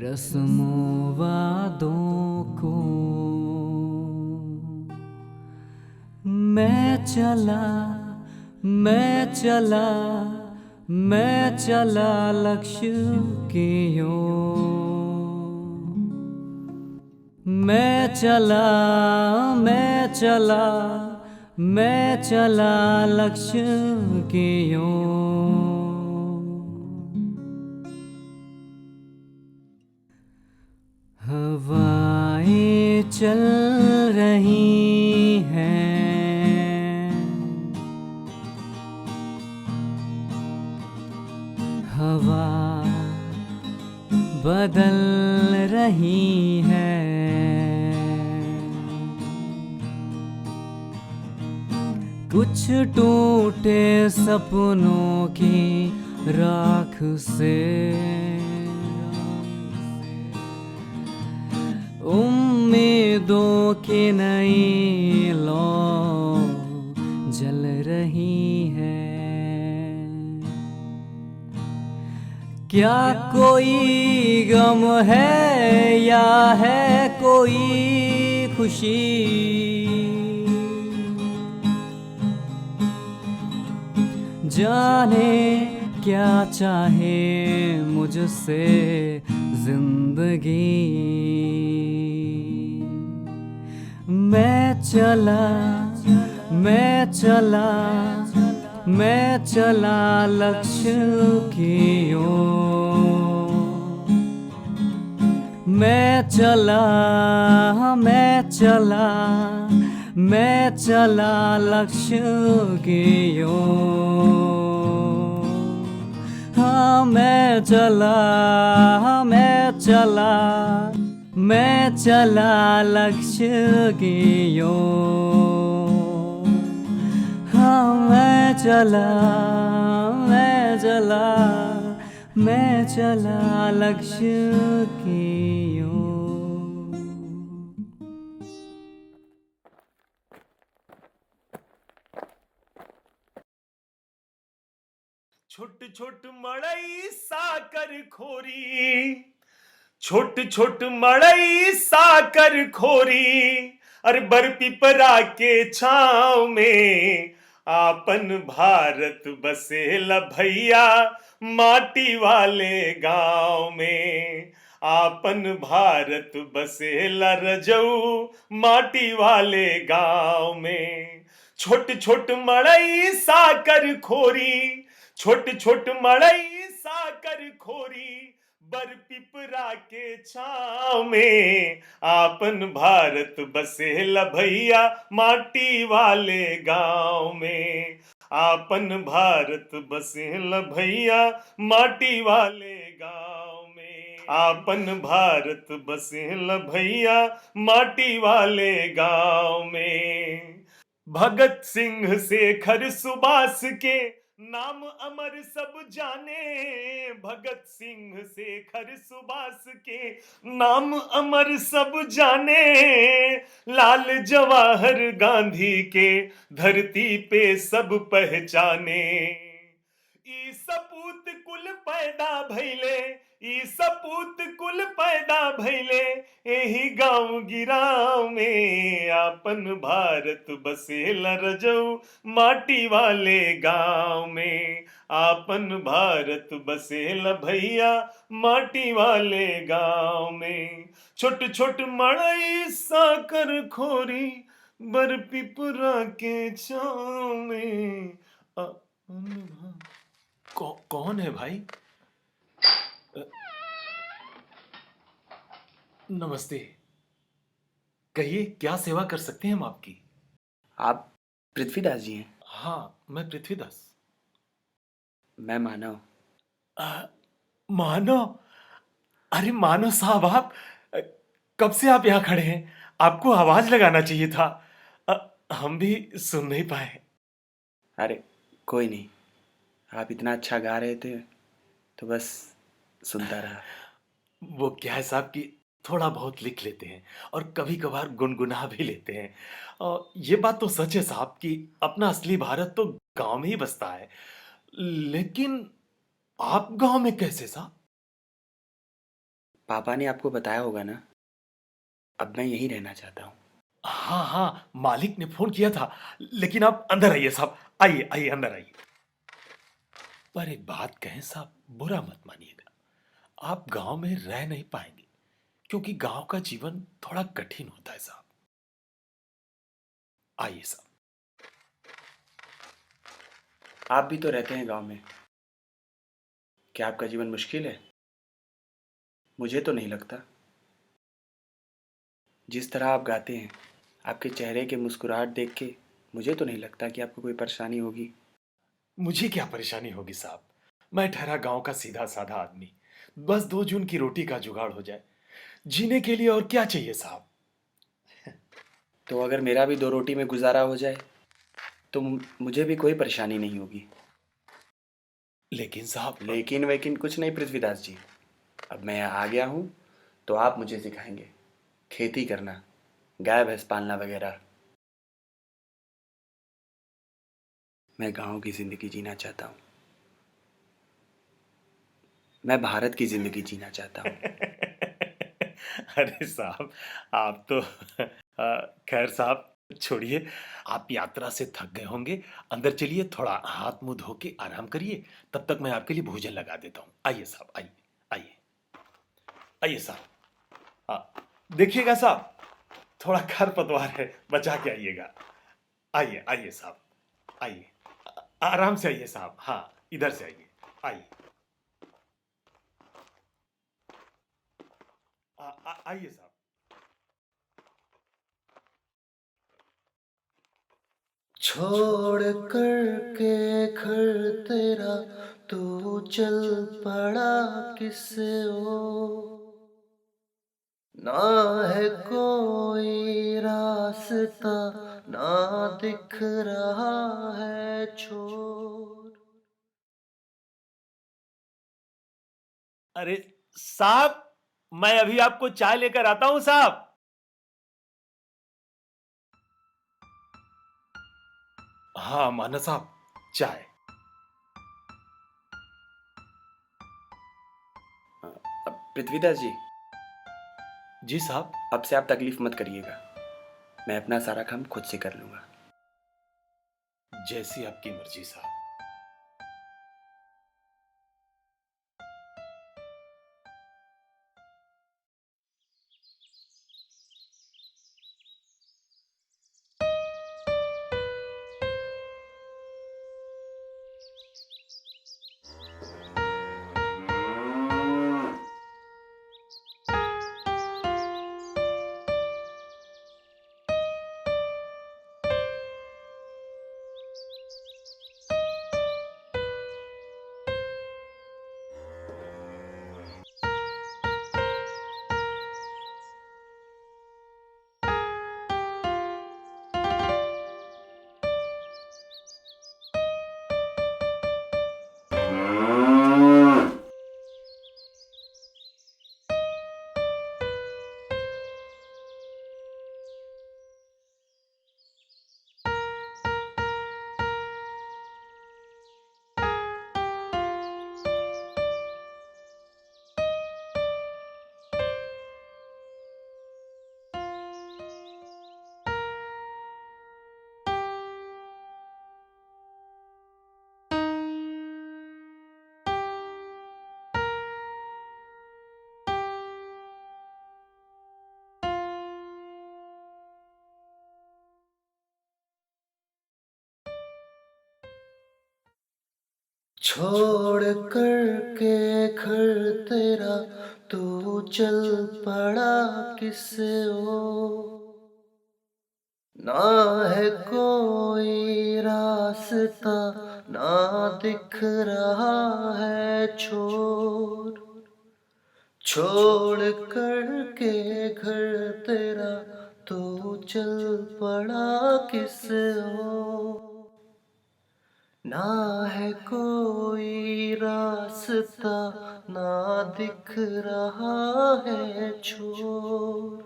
Speaker 9: रस्मों वादों को, मैं चला लक्ष्य की ओर। मैं चला लक्ष्य की ओर। हवाएं चल रही हैं, हवा बदल रही है। कुछ टूटे सपनों की राख से उम्मीदों की नई लौ जल रही है। क्या कोई गम है या है कोई खुशी, जाने क्या चाहे मुझसे जिंदगी। मैं चला लक्ष्य की ओर। मैं चला लक्ष्य की ओर। हाँ, मैं चला मैं चला लक्ष्य की ओर। हाँ मैं चला लक्ष्य की ओर।
Speaker 11: छोट छोट मड़ई साकर खोरी, छोट छोट मड़ई साकर खोरी, अरे बर पिपरा के छाँव में आपन भारत बसेला भैया माटी वाले गांव में। आपन भारत बसेला रजऊ माटी वाले गांव में। छोट छोट मड़ई साकर खोरी, छोट छोट मड़ई साकर खोरी, बर पिपरा के छाँव में आपन भारत बसेला भैया माटी वाले गांव में। आपन भारत बसेला भैया माटी वाले गांव में। आपन भारत बसेला भैया माटी वाले गांव में। भगत सिंह शेखर सुभाष के नाम अमर सब जाने। भगत सिंह शेखर सुभाष के नाम अमर सब जाने। लाल जवाहर गांधी के धरती पे सब पहचाने। ई सपूत कुल पैदा भैले, ई सपूत कुल पैदा भैले, एही गांव गिराव में आपन भारत बसेला रजऊ माटी वाले गांव में। आपन भारत बसेला भैया माटी वाले गांव में। छोट छोट मड़ई साकर खोरी, बर पिपरा के छाँव में। कौन है भाई? नमस्ते, कहिए क्या सेवा कर सकते हैं हम आपकी?
Speaker 4: आप पृथ्वीदास जी हैं?
Speaker 11: हाँ, मैं पृथ्वीदास।
Speaker 4: मैं मानव।
Speaker 11: मानव? अरे मानव साहब, आप कब से आप यहाँ खड़े हैं? आपको आवाज लगाना चाहिए था। हम भी सुन नहीं पाए।
Speaker 4: अरे कोई नहीं, आप इतना अच्छा गा रहे थे तो बस सुनता रहा।
Speaker 11: वो क्या है साहब कि थोड़ा बहुत लिख लेते हैं और कभी कभार गुनगुना भी लेते हैं। और ये बात तो सच है साहब कि अपना असली भारत तो गांव में ही बसता है। लेकिन आप गांव में कैसे साहब?
Speaker 4: पापा ने आपको बताया होगा ना, अब मैं यहीं रहना चाहता हूँ।
Speaker 11: हाँ हाँ, मालिक ने फोन किया था। लेकिन आप अंदर आइए साहब, आइए आइए अंदर आइए। पर एक बात कहें साहब, बुरा मत मानिएगा, आप गांव में रह नहीं पाएंगे क्योंकि गांव का जीवन थोड़ा कठिन होता है साहब। आइए साहब।
Speaker 4: आप भी तो रहते हैं गांव में, क्या आपका जीवन मुश्किल है? मुझे तो नहीं लगता। जिस तरह आप गाते हैं, आपके चेहरे के मुस्कुराहट देख के मुझे तो नहीं लगता कि आपको कोई परेशानी होगी।
Speaker 11: मुझे क्या परेशानी होगी साहब? मैं ठहरा गांव का सीधा साधा आदमी। बस 2 जून की रोटी का जुगाड़ हो जाए, जीने के लिए और क्या चाहिए साहब?
Speaker 4: तो अगर मेरा भी 2 रोटी में गुजारा हो जाए तो मुझे भी कोई परेशानी नहीं होगी।
Speaker 11: लेकिन साहब,
Speaker 4: लेकिन वेकिन कुछ नहीं पृथ्वीदास जी। अब मैं यहाँ आ गया हूँ तो आप मुझे सिखाएंगे खेती करना, गाय भैंस पालना वगैरह। मैं गांव की जिंदगी जीना चाहता हूँ। मैं भारत की जिंदगी जीना चाहता हूँ।
Speaker 11: अरे साहब, आप तो खैर साहब छोड़िए, आप यात्रा से थक गए होंगे। अंदर चलिए, थोड़ा हाथ मुंह धो के आराम करिए। तब तक मैं आपके लिए भोजन लगा देता हूँ। आइए साहब, आइए आइए आइए साहब। हाँ, देखिएगा साहब, थोड़ा खरपतवार है, बचा के आइएगा। आइए आइए साहब, आइए, आराम से आइए साहब। हाँ, इधर से आइए, आइए आइए साहब।
Speaker 10: छोड़ कर के घर तेरा तू चल पड़ा किस ओर, ना है कोई रास्ता, ना दिख रहा है छोर।
Speaker 11: अरे साहब, मैं अभी आपको चाय लेकर आता हूं साहब। हाँ माना साहब, चाय।
Speaker 4: पृथ्वीदास जी,
Speaker 11: जी साहब।
Speaker 4: अब से आप तकलीफ मत करिएगा, मैं अपना सारा काम खुद से कर लूंगा।
Speaker 11: जैसी आपकी मर्जी साहब।
Speaker 10: छोड़ कर के घर तेरा तू चल पड़ा किस ओर, ना है कोई रास्ता, ना दिख रहा है छोर। छोड़ कर के घर तेरा तू चल पड़ा किस ओर, ना है कोई रास्ता, ना दिख रहा है छोर।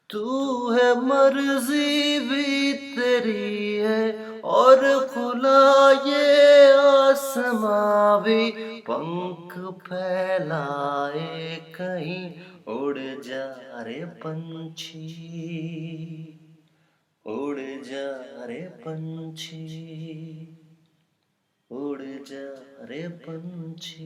Speaker 10: तू है मर्जी भी तेरी है और खुला ये आसमां भी, पंख फैलाए कहीं उड़ जा रे पंछी, उड़ जा रे पंछी, उड़ जा रे पंछी।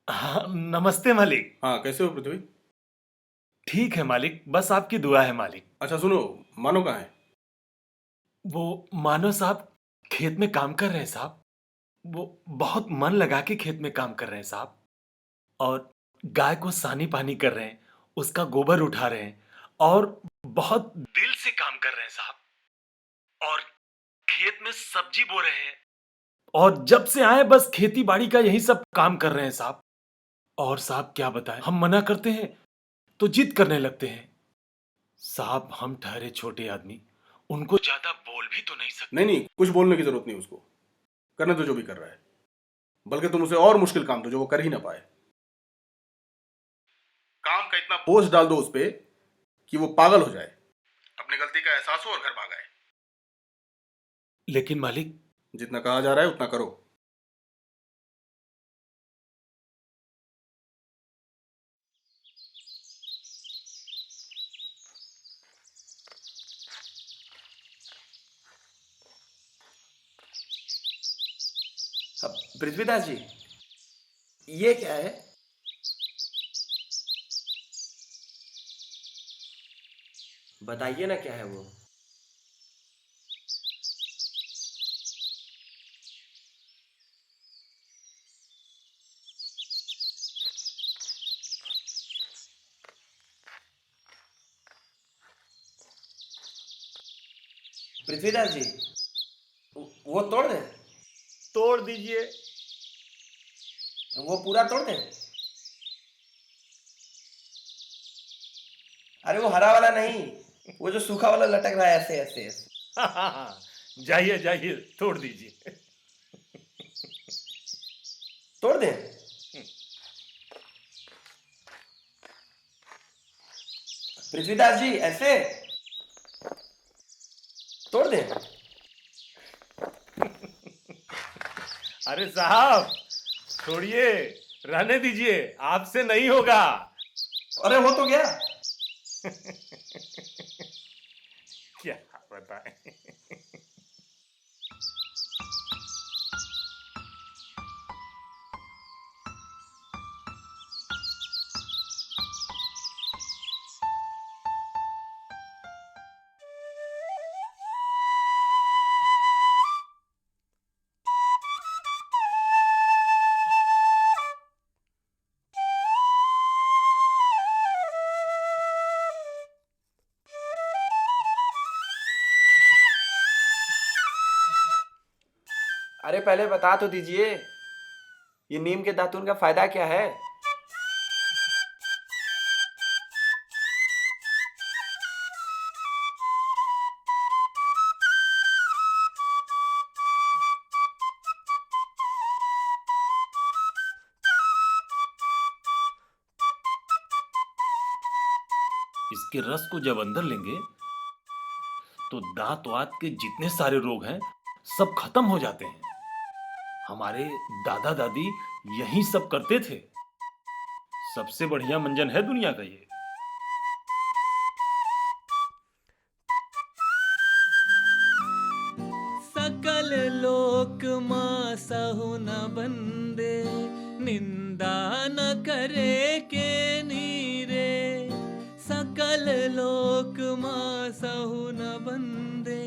Speaker 11: हाँ नमस्ते मालिक।
Speaker 2: हाँ, कैसे हो पृथ्वी?
Speaker 11: ठीक है मालिक, बस आपकी दुआ है मालिक।
Speaker 2: अच्छा सुनो, मानो कहाँ है?
Speaker 11: वो मानो साहब खेत में काम कर रहे हैं साहब। वो बहुत मन लगा के खेत में काम कर रहे हैं साहब, और गाय को सानी पानी कर रहे हैं, उसका गोबर उठा रहे हैं, और बहुत दिल से काम कर रहे हैं साहब। और खेत में सब्जी बो रहे हैं, और जब से आए बस खेती बाड़ी का यही सब काम कर रहे हैं साहब। और साहब क्या बताएं, हम मना करते हैं तो जिद करने लगते हैं साहब। हम ठहरे छोटे आदमी, उनको ज्यादा बोल भी तो नहीं सकते।
Speaker 2: नहीं नहीं, कुछ बोलने की जरूरत नहीं उसको, करने तो जो भी कर रहा है। बल्कि तुम उसे और मुश्किल काम दो जो वो कर ही ना पाए। काम का इतना बोझ डाल दो उस पे कि वो पागल हो जाए, अपनी गलती का एहसास हो और घर भाग आए।
Speaker 11: लेकिन मालिक,
Speaker 2: जितना कहा जा रहा है उतना करो।
Speaker 4: अब पृथ्वीदास जी, ये क्या है?
Speaker 10: बताइए ना क्या है वो। पृथ्वीदास जी, वो तोड़ दे।
Speaker 11: तोड़ दीजिए।
Speaker 10: वो पूरा तोड़ दे। अरे वो हरा वाला नहीं, वो जो सूखा वाला लटक रहा है ऐसे ऐसे ऐसे।
Speaker 11: जाइए जाइए, तोड़ दीजिए।
Speaker 10: तोड़ दे। पृथ्वीदास जी ऐसे तोड़ दे।
Speaker 11: अरे साहब छोड़िए, रहने दीजिए, आपसे नहीं होगा।
Speaker 10: अरे हो तो गया।
Speaker 11: क्या बताएं।
Speaker 10: अरे पहले बता तो दीजिए, ये नीम के दातुन का फायदा क्या है?
Speaker 11: इसके रस को जब अंदर लेंगे तो दांत वात के जितने सारे रोग हैं सब खत्म हो जाते हैं। हमारे दादा दादी यही सब करते थे। सबसे बढ़िया मंजन है दुनिया का ये।
Speaker 9: सकल लोक मां सहु न बंदे, निंदा न करे के नीरे। सकल लोक मां सहु न बंदे,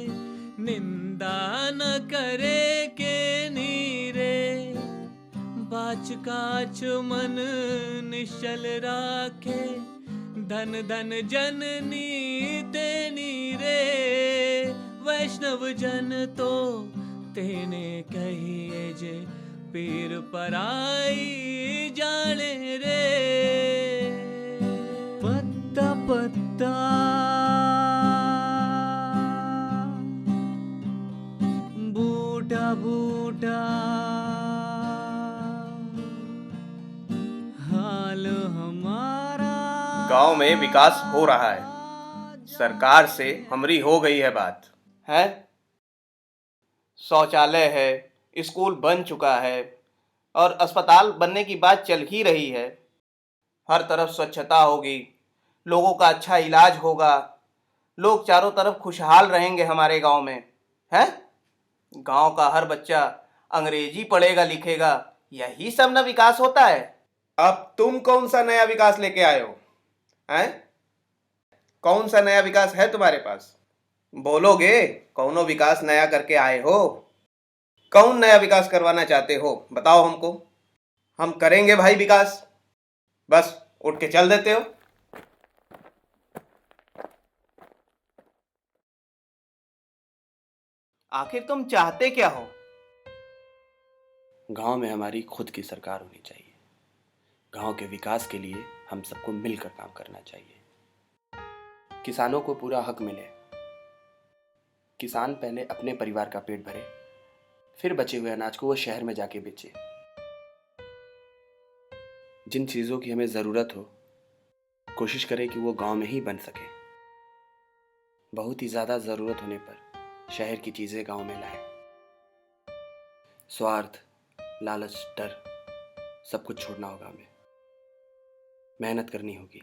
Speaker 9: निंदा न करे के नीरे। बाच काच मन निश्चल राखे, धन धन जननी तेनी रे। वैष्णव जन तो तेने कहिए जे, पीर पराई जाने रे। पत्ता पत्ता बूटा बूटा, हाल हमारा।
Speaker 10: गांव में विकास हो रहा है, सरकार से हमरी हो गई है बात है। शौचालय है, स्कूल बन चुका है और अस्पताल बनने की बात चल ही रही है। हर तरफ स्वच्छता होगी, लोगों का अच्छा इलाज होगा, लोग चारों तरफ खुशहाल रहेंगे हमारे गांव में है। गांव का हर बच्चा अंग्रेजी पढ़ेगा लिखेगा, यही सब ना विकास होता है। अब तुम कौन सा नया विकास लेके आए हो हैं? कौन सा नया विकास है तुम्हारे पास? बोलोगे कौनो विकास नया करके आए हो? कौन नया विकास करवाना चाहते हो बताओ हमको, हम करेंगे भाई विकास। बस उठ के चल देते हो। आखिर तुम चाहते क्या हो? गांव में हमारी खुद की सरकार होनी चाहिए। गांव के विकास के लिए हम सबको मिलकर काम करना चाहिए। किसानों को पूरा हक मिले। किसान पहले अपने परिवार का पेट भरे, फिर बचे हुए अनाज को वो शहर में जाके बेचे। जिन चीज़ों की हमें ज़रूरत हो, कोशिश करें कि वो गांव में ही बन सके। बहुत ही ज़्यादा ज़रूरत होने पर शहर की चीज़ें गांव में लाएं। स्वार्थ, लालच, डर सब कुछ छोड़ना होगा हमें। मेहनत करनी होगी,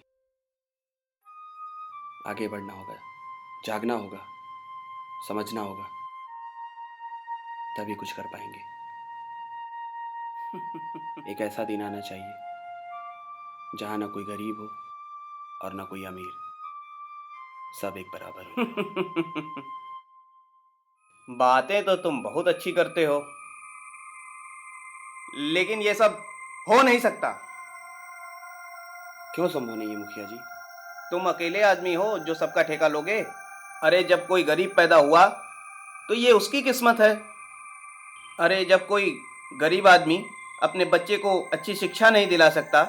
Speaker 10: आगे बढ़ना होगा, जागना होगा, समझना होगा, तभी कुछ कर पाएंगे। एक ऐसा दिन आना चाहिए जहां ना कोई गरीब हो और ना कोई अमीर, सब एक बराबर हो। बातें तो तुम बहुत अच्छी करते हो, लेकिन ये सब हो नहीं सकता। क्यों संभव नहीं है मुखिया जी? तुम अकेले आदमी हो जो सबका ठेका लोगे। अरे जब कोई गरीब पैदा हुआ तो ये उसकी किस्मत है। अरे जब कोई गरीब आदमी अपने बच्चे को अच्छी शिक्षा नहीं दिला सकता,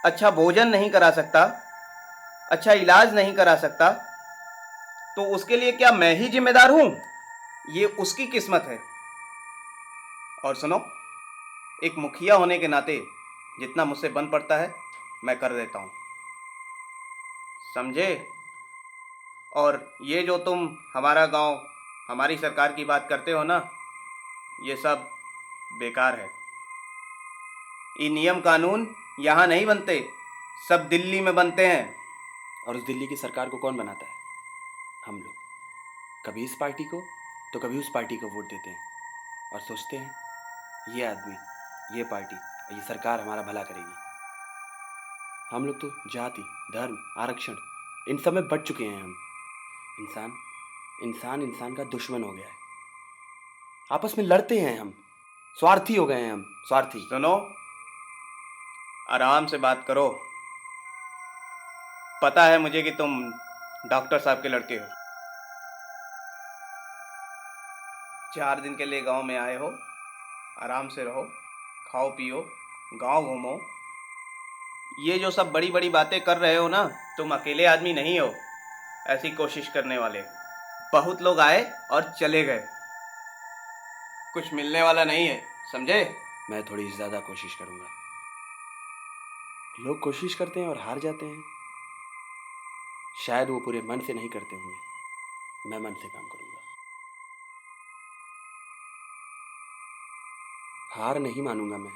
Speaker 10: अच्छा भोजन नहीं करा सकता, अच्छा इलाज नहीं करा सकता, तो उसके लिए क्या मैं ही जिम्मेदार हूं? ये उसकी किस्मत है। और सुनो, एक मुखिया होने के नाते जितना मुझसे बन पड़ता है मैं कर देता हूं, समझे? और ये जो तुम हमारा गांव, हमारी सरकार की बात करते हो ना, ये सब बेकार है। ये नियम कानून यहाँ नहीं बनते, सब दिल्ली में बनते हैं। और उस दिल्ली की सरकार को कौन बनाता है? हम लोग। कभी इस पार्टी को तो कभी उस पार्टी को वोट देते हैं और सोचते हैं ये आदमी, ये पार्टी, ये सरकार हमारा भला करेगी। हम लोग तो जाति, धर्म, आरक्षण इन सब में बट चुके हैं। हम इंसान का दुश्मन हो गया है। आपस में लड़ते हैं, हम स्वार्थी हो गए हैं। हम स्वार्थी। सुनो, आराम से बात करो। पता है मुझे कि तुम डॉक्टर साहब के लड़के हो। 4 दिन के लिए गांव में आए हो, आराम से रहो, खाओ पियो, गांव घूमो। ये जो सब बड़ी बड़ी बातें कर रहे हो ना, तुम अकेले आदमी नहीं हो ऐसी कोशिश करने वाले। बहुत लोग आए और चले गए, कुछ मिलने वाला नहीं है, समझे? मैं थोड़ी ज़्यादा कोशिश करूँगा। लोग कोशिश करते हैं और हार जाते हैं। शायद वो पूरे मन से नहीं करते होंगे, मैं मन से काम करूँगा। हार नहीं मानूंगा मैं।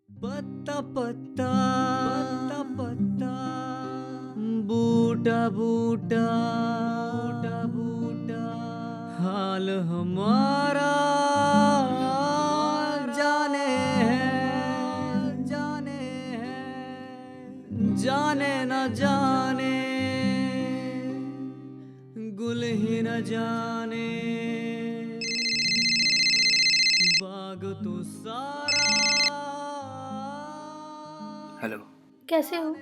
Speaker 9: पत्ता पत्ता पत्ता पत्ता, बूटा बूटा बूटा बूटा, हाल हमारा जाने है, जाने है, जाने न जाने, गुल ही न जाने, बाग तो सारा।
Speaker 10: हेलो।
Speaker 1: कैसे हो?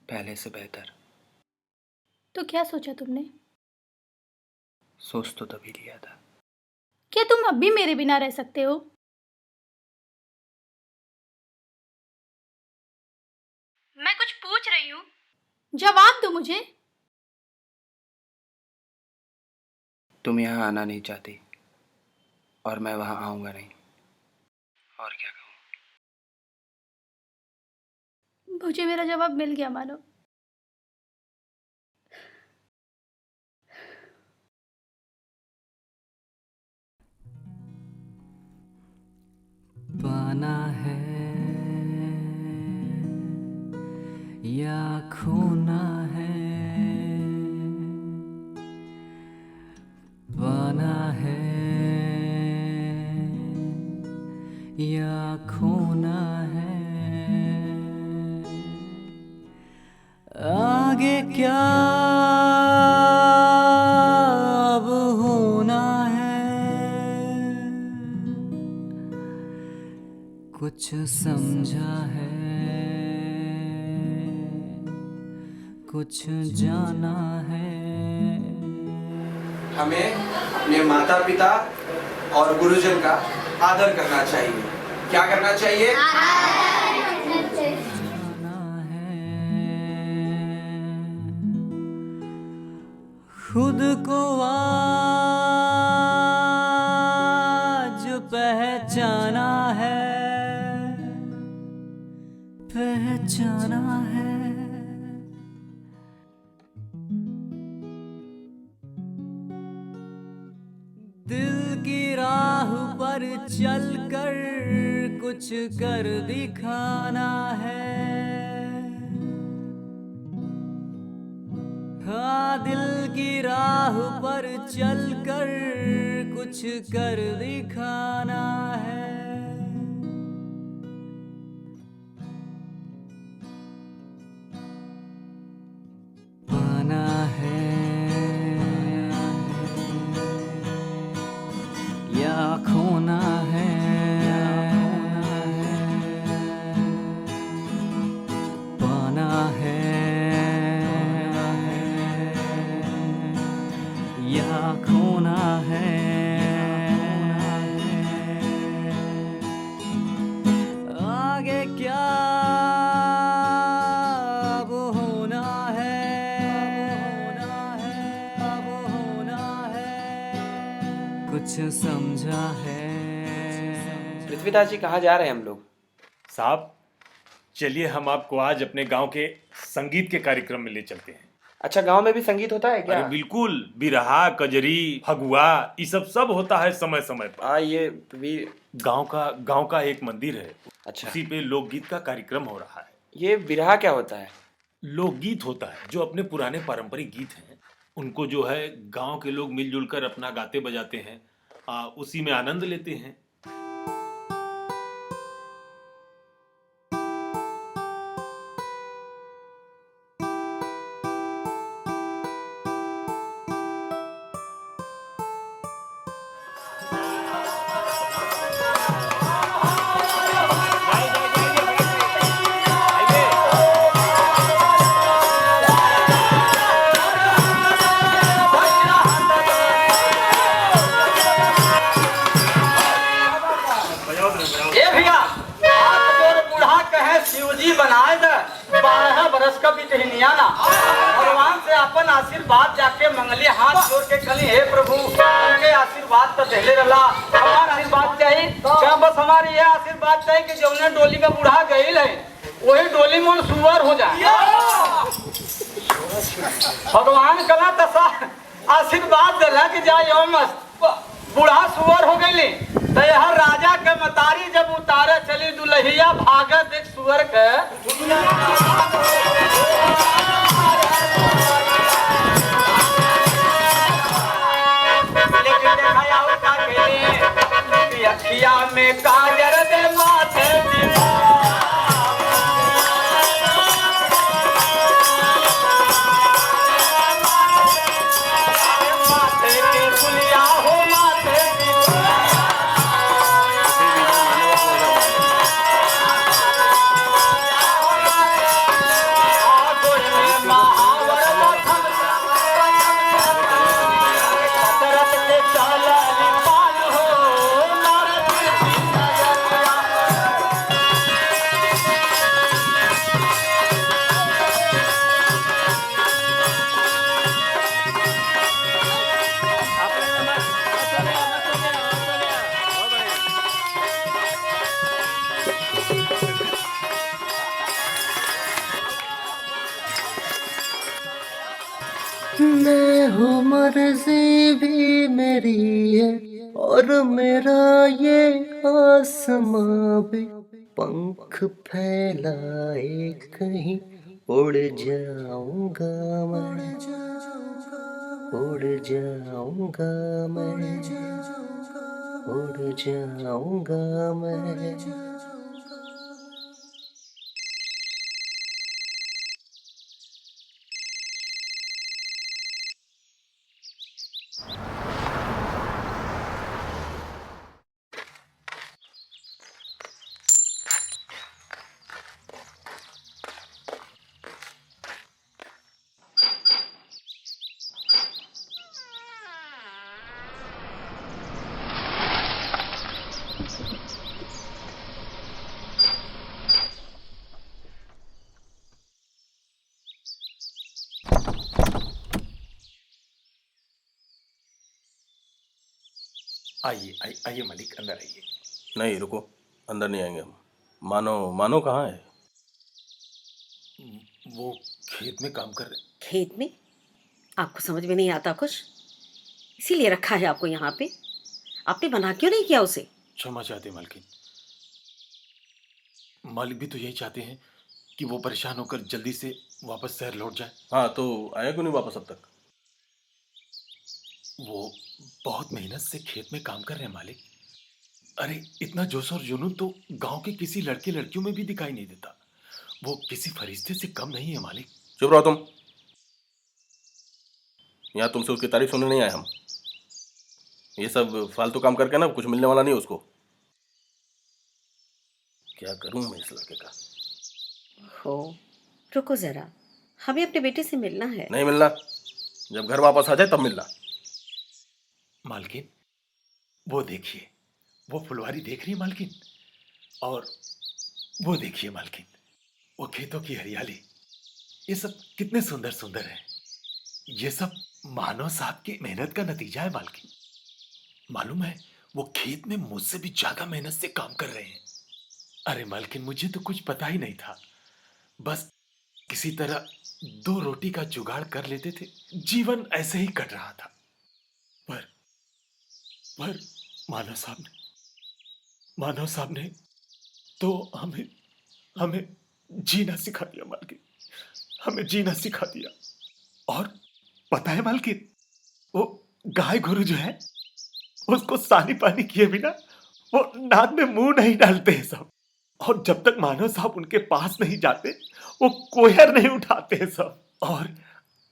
Speaker 10: पहले से बेहतर।
Speaker 1: तो क्या सोचा तुमने?
Speaker 10: सोच तो तभी लिया था।
Speaker 1: क्या तुम अब भी मेरे बिना रह सकते हो? मैं कुछ पूछ रही हूँ, जवाब दो मुझे।
Speaker 10: तुम यहाँ आना नहीं चाहती और मैं वहाँ आऊँगा नहीं, और क्या कहूँ?
Speaker 1: मुझे मेरा जवाब मिल गया मानो।
Speaker 9: पाना है या खोना है, पाना है या खोना है, आगे क्या अब होना है, कुछ समझा है, कुछ जाना है।
Speaker 10: हमें अपने माता पिता और गुरुजन का आदर करना चाहिए। क्या करना चाहिए?
Speaker 9: खुद को आज पहचाना है, पहचाना है। दिल की राह पर चलकर कुछ कर दिखाना है। हाँ, दिल की राह पर चलकर कुछ कर दिखाना है। या खोना है, पाना है या खोना है, आगे क्या अब होना है, अब होना है, कुछ समझा है।
Speaker 10: पृथ्वीदास जी कहाँ जा रहे हैं हम लोग?
Speaker 11: साहब चलिए हम आपको आज अपने गांव के संगीत के कार्यक्रम में ले चलते हैं।
Speaker 10: अच्छा, गांव में भी संगीत होता है क्या?
Speaker 11: अरे बिल्कुल, बिरहा, कजरी, फगुआ, ये सब होता है समय समय पर।
Speaker 10: ये भी
Speaker 11: गांव का एक मंदिर है,
Speaker 10: अच्छा,
Speaker 11: उसी पे लोकगीत का कार्यक्रम हो रहा है।
Speaker 10: ये बिरहा क्या होता है?
Speaker 11: लोकगीत होता है जो अपने पुराने पारंपरिक गीत हैं, उनको जो है गांव के लोग मिलजुल कर अपना गाते बजाते हैं, उसी में आनंद लेते हैं।
Speaker 6: ए भैया, हाथ जोड़ बूढ़ा कहे शिवजी बनाए दे 12 बरस का बिटहनिया ना। भगवान से अपन आशीर्वाद जाके मंगली, हाथ जोड़ के कली हे प्रभु उनके आशीर्वाद तो देले रला। हमारा आशीर्वाद चाहिए क्या? बस हमारी ये आशीर्वाद चाहिए कि जौने डोली में बूढ़ा गई है वही डोली में सुअर हो जाए। भगवान कला तसा आशीर्वाद दिला कि जाए मस्त बूढ़ा सुअर हो गई। तो यह राजा के मतारी जब उतारे चली दुल्हिया भागे देख सुअर के। लेकिन देखा यार का कहली अखिया में काजर दे माथे माथे की गुलिया हो माथे की
Speaker 9: मैं हूँ मर्जी भी मेरी है और मेरा ये आसमां भी, पंख फैलाए कहीं उड़ जाऊंगा मैं, उड़ जाऊंगा मैं, उड़ जाऊंगा मैं।
Speaker 11: आइए आइए मालिक, अंदर आइए।
Speaker 2: नहीं रुको, अंदर नहीं आएंगे हम। मानो कहाँ है?
Speaker 11: वो खेत में काम कर रहे।
Speaker 3: खेत में? आपको समझ में नहीं आता कुछ? इसीलिए रखा है आपको यहाँ पे। आपने बना क्यों नहीं किया उसे?
Speaker 11: क्षमा चाहते मालकिन, मालिक भी तो यही चाहते हैं कि वो परेशान होकर जल्दी से वापस शहर लौट जाए।
Speaker 2: हाँ, तो आया क्यों नहीं वापस अब तक?
Speaker 11: वो बहुत मेहनत से खेत में काम कर रहे हैं मालिक। अरे इतना जोश और जुनून तो गांव के किसी लड़के लड़कियों में भी दिखाई नहीं देता। वो किसी फरिश्ते से कम नहीं है मालिक।
Speaker 2: चुप रहो तुम। यहाँ तुमसे उसकी तारीफ सुनने नहीं आए हम। ये सब फालतू काम करके ना कुछ मिलने वाला नहीं उसको। क्या करूं मैं इस लड़के का?
Speaker 3: हो, रुको जरा, हमें अपने बेटे से मिलना है।
Speaker 2: नहीं मिलना, जब घर वापस आ जाए तब मिलना।
Speaker 11: मालकिन, वो देखिए, वो फुलवारी देख रही है मालकिन? और वो देखिए मालकिन, वो खेतों की हरियाली, ये सब कितने सुंदर सुंदर है। ये सब मानव साहब की मेहनत का नतीजा है मालकिन। मालूम है, वो खेत में मुझसे भी ज्यादा मेहनत से काम कर रहे हैं। अरे मालकिन, मुझे तो कुछ पता ही नहीं था, बस किसी तरह 2 रोटी का जुगाड़ कर लेते थे, जीवन ऐसे ही कट रहा था। पर मानव साहब ने तो हमें हमें जीना सिखा दिया मालकिन, हमें जीना सिखा दिया। और पता है मालकिन, वो गाय गोरू जो है, उसको सानी पानी किए बिना वो नाद में मुंह नहीं डालते हैं सब। और जब तक मानव साहब उनके पास नहीं जाते, वो कोहर नहीं उठाते हैं सब।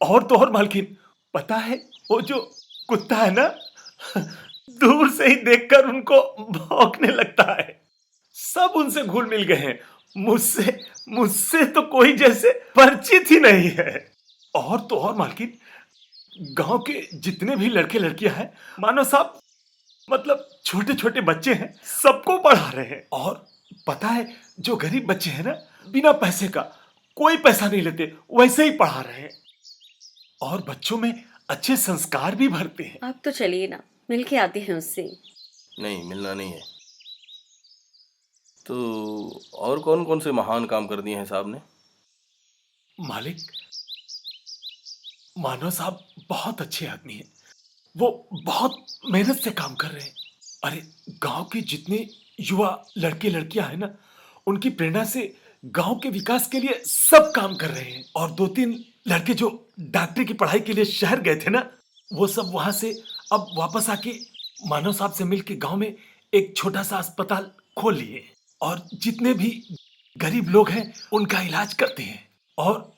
Speaker 11: और तो और मालकिन, पता है, वो जो कुत्ता है ना, दूर से ही देखकर उनको भौंकने लगता है। सब उनसे घुल मिल गए हैं, मुझसे तो कोई जैसे परिचित ही नहीं है। और तो और मालकिन, गांव के जितने भी लड़के लड़कियां हैं, मानो साहब मतलब छोटे छोटे बच्चे हैं, सबको पढ़ा रहे हैं। और पता है, जो गरीब बच्चे हैं ना, बिना पैसे का, कोई पैसा नहीं लेते, वैसे ही पढ़ा रहे हैं। और बच्चों में अच्छे संस्कार भी भरते हैं।
Speaker 3: आप तो चलिए ना, मिल के आते हैं उससे।
Speaker 2: नहीं, मिलना नहीं है। तो और कौन कौन से महान काम कर दिए हैं साहब ने?
Speaker 11: मालिक, मानव साहब बहुत अच्छे आदमी हैं, वो बहुत मेहनत से काम कर रहे हैं। अरे, गांव के जितने युवा लड़के लड़कियां हैं ना, उनकी प्रेरणा से गांव के विकास के लिए सब काम कर रहे हैं। और 2-3 लड़के जो डॉक्टरी की पढ़ाई के लिए शहर गए थे ना, वो सब वहां से अब वापस आके मानव साहब से मिलके गांव में एक छोटा सा अस्पताल खोल लिए। और जितने भी गरीब लोग हैं, उनका इलाज करते हैं। और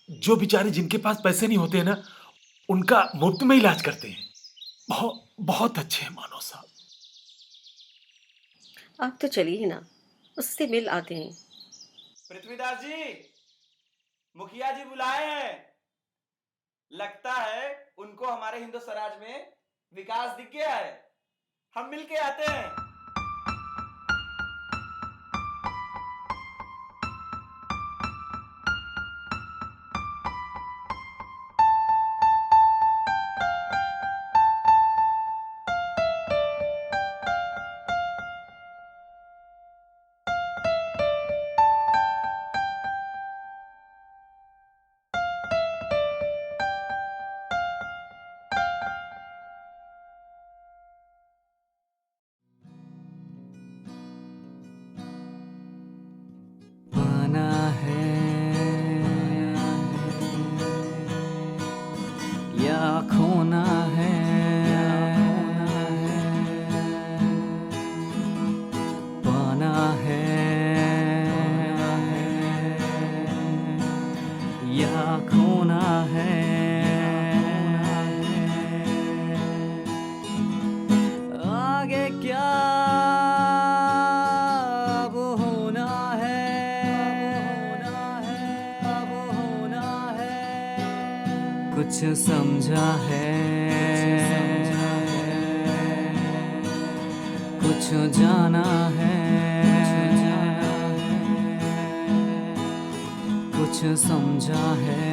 Speaker 11: जो बेचारे जिनके पास पैसे नहीं होते हैं ना, उनका मुफ्त में इलाज करते हैं। बहुत बहुत अच्छे हैं मानव साहब।
Speaker 3: आप तो चलिए ना, उससे मिल आते हैं।
Speaker 4: पृथ्वीदास जी, मुखिया जी बुलाए हैं। लगता है उनको हमारे हिंदू स्वराज में विकास दिख गया है। हम मिलके आते हैं।
Speaker 9: पाना है या खोना है, पाना है या खोना है। आगे क्या अब होना है, अब होना है। कुछ समझा है, कुछ जाना है, कुछ समझा है,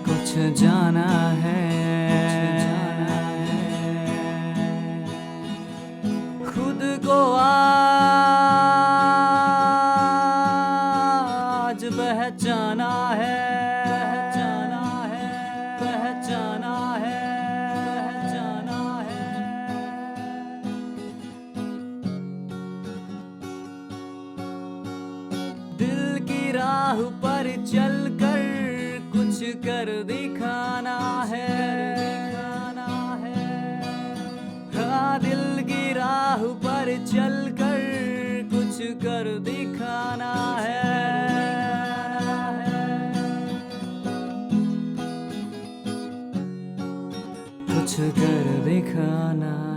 Speaker 9: कुछ जाना है। खुद को आज पहचाना है, पहचाना है, पहचाना है, पहचाना है। दिल की राह पर चलकर कुछ कर दिखाना है, दिखाना है। हाँ, दिल की राह पर चलकर कुछ कर दिखाना है। कुछ कर दिखाना।